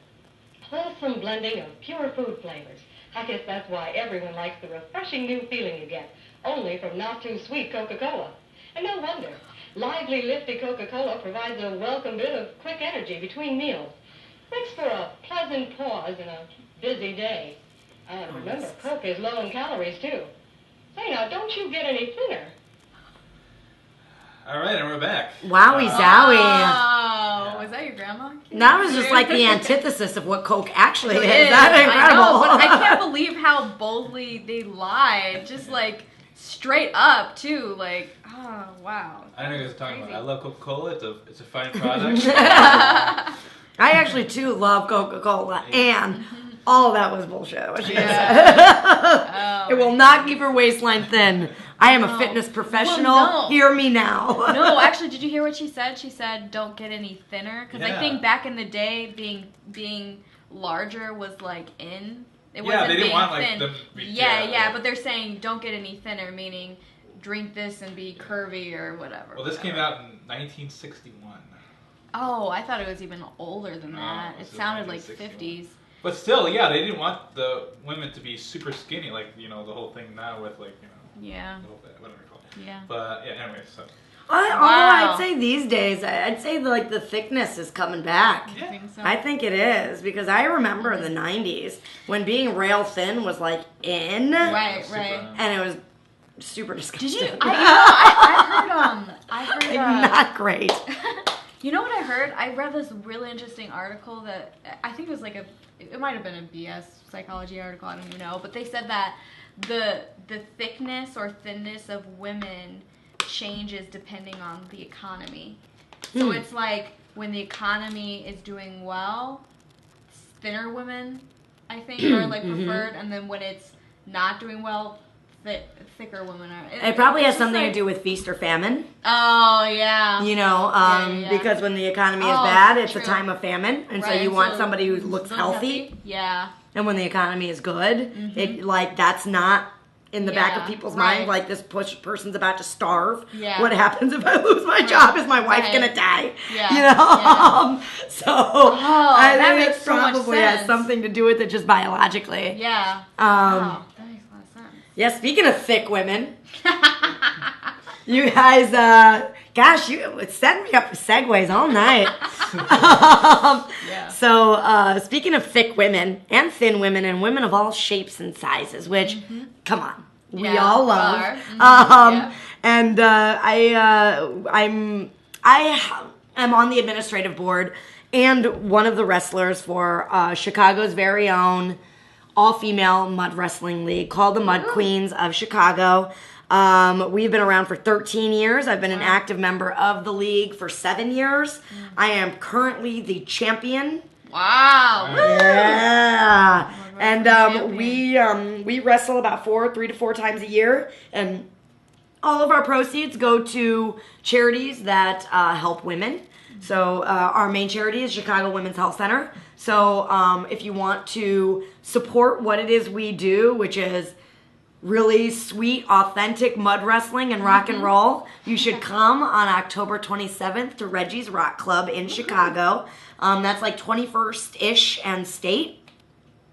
wholesome blending of pure food flavors. I guess that's why everyone likes the refreshing new feeling you get, only from not-too-sweet Coca-Cola. And no wonder. Lively, lifty Coca-Cola provides a welcome bit of quick energy between meals. Makes for a pleasant pause in a busy day. And remember, Coke is low in calories, too. Say, now, don't you get any thinner. All right, and we're back. Wowie zowie. Oh, was that your grandma? That was just like the antithesis of what Coke actually is. It That's is. incredible. I know, but I can't believe how boldly they lied. Just like straight up too. Like, oh wow. I don't know what you're talking about. I love Coca-Cola. It's a fine product. I actually too love Coca-Cola, and all of that was bullshit. What she said. It will not keep her waistline thin. I am a fitness professional. Well, no. Hear me now. No, actually, did you hear what she said? She said, "Don't get any thinner," because I think back in the day, being larger was like in. It wasn't they didn't being want like thin. them to be, Yeah, but they're saying don't get any thinner, meaning drink this and be curvy or whatever. Well, this came out in 1961. Oh, I thought it was even older than that. it It was sounded like 1961. 50s. But still, they didn't want the women to be super skinny, like the whole thing now with Yeah. the whole thing, whatever you call it. Yeah. But yeah, anyway, so Although I'd say these days, I'd say like the thickness is coming back. I think so. I think it is because I remember in the 90s when being rail thin was like in, Right. and it was super disgusting. Did you? I heard. Not great. You know what I heard? I read this really interesting article that I think it was like it might have been a BS psychology article, I don't even know, but they said that the thickness or thinness of women changes depending on the economy. So it's like when the economy is doing well, thinner women, I think, are like preferred, and then when it's not doing well, thicker women are. It probably has it's just something like- to do with feast or famine. Oh yeah. You know, Yeah. because when the economy is Oh, bad, it's true. a time of famine, and so Right, you want so somebody who looks healthy. Yeah. And when the economy is good, it like that's not in the back of Yeah, people's right. mind. Like this person's about to starve. Yeah. What happens if I lose my job? Is my wife Right. gonna die? Yeah, You know. yeah. So I that think makes it so much probably has sense. something to do with it just biologically. Yeah. Um, Wow, that makes a lot of sense. Yeah. Speaking of thick women, you guys, gosh, you setting me up for segues all night. Yeah. So, speaking of thick women and thin women and women of all shapes and sizes, which, come on, we Yeah, all we love. are. Yeah. And I am on the administrative board and one of the wrestlers for Chicago's very own all-female mud wrestling league called the Mud Queens of Chicago. We've been around for 13 years. I've been an active member of the league for 7 years. I am currently the champion. Wow. Yeah. And champion. we wrestle about 3 to 4 times a year, and all of our proceeds go to charities that help women. So our main charity is Chicago Women's Health Center. So if you want to support what it is we do, which is really sweet, authentic mud wrestling and rock and roll, you should come on October 27th to Reggie's Rock Club in Chicago. That's like 21st-ish and State.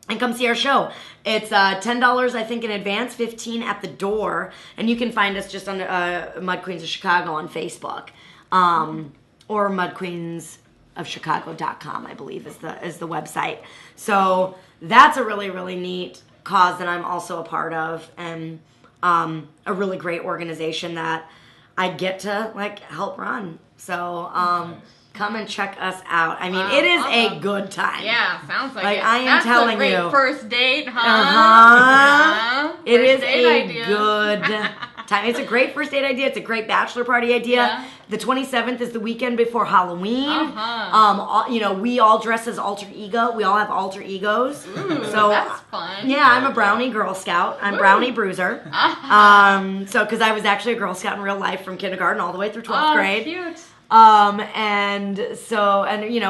And come see our show. It's $10, I think, in advance, $15 at the door. And you can find us just on Mud Queens of Chicago on Facebook. Or mudqueensofchicago.com, I believe, is the website. So that's a really, really neat cause that I'm also a part of, and a really great organization that I get to like help run. So come and check us out. I mean, Wow, it is awesome. a good time. Yeah, sounds like Like, it. I am That's telling a great you. first date, huh? Uh-huh. It First is date a idea. good time. It's a great first date idea. It's a great bachelor party idea. Yeah. The 27th is the weekend before Halloween. Uh-huh. We all dress as alter ego. We all have alter egos. Ooh, so that's fun. yeah, I'm a brownie Girl Scout. I'm Brownie Bruiser. Because I was actually a Girl Scout in real life from kindergarten all the way through 12th Oh, grade. cute.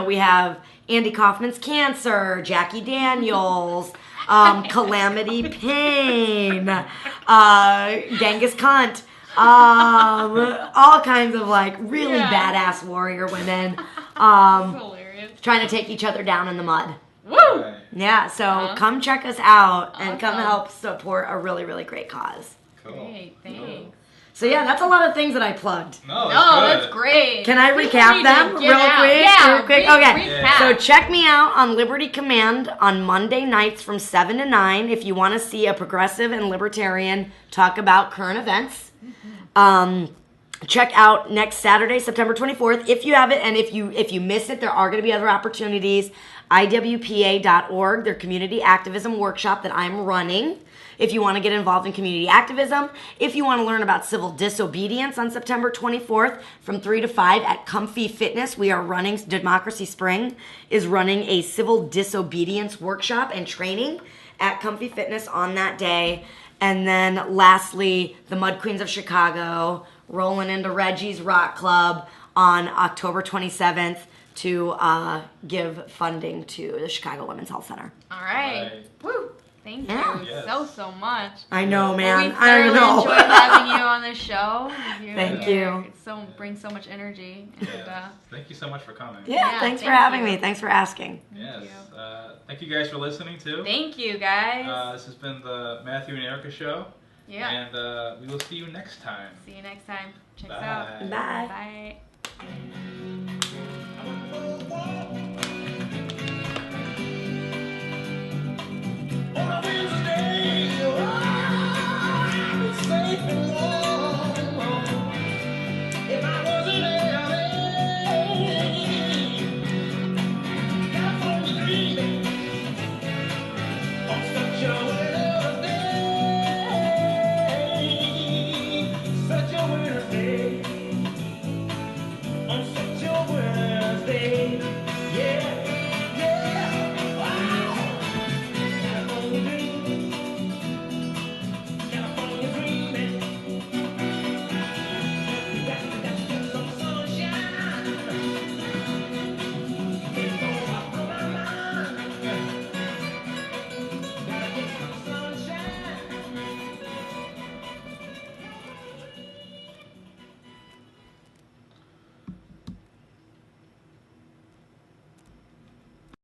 We have Andy Kaufman's Cancer, Jackie Daniels, Calamity Payne, Genghis Cunt, all kinds of like really badass warrior women, That's hilarious. trying to take each other down in the mud. Woo! Right. Yeah, so come check us out and come Awesome. help support a really, really great cause. Cool. Great, thanks. So yeah, that's a lot of things that I plugged. No, No, that's that's great. Can I People recap need to them get real out. quick? Yeah, Real quick? Okay. recap. So check me out on Liberty Command on Monday nights from 7 to 9 if you want to see a progressive and libertarian talk about current events. Check out next Saturday, September 24th. If you have it, and if you miss it, there are going to be other opportunities. IWPA.org, their community activism workshop that I'm running. If you want to get involved in community activism, if you want to learn about civil disobedience on September 24th from 3 to 5 at Comfy Fitness, we are running, Democracy Spring is running a civil disobedience workshop and training at Comfy Fitness on that day. And then lastly, the Mud Queens of Chicago rolling into Reggie's Rock Club on October 27th to give funding to the Chicago Women's Health Center. All right. Right. Woo. Thank you Yeah. Yes. so much. I know, We man. I thoroughly know. enjoyed having you on the show. Thank you. Bring so much energy. And, Yeah. Thank you so much for coming. Yeah, Yeah, thanks for thank having you. me. Thanks for asking. Yes. you. Thank you guys for listening too. Thank you, guys. This has been the Matthew and Erica show. Yeah. And we will see you next time. See you next time. Check us Bye. out. Bye. Bye.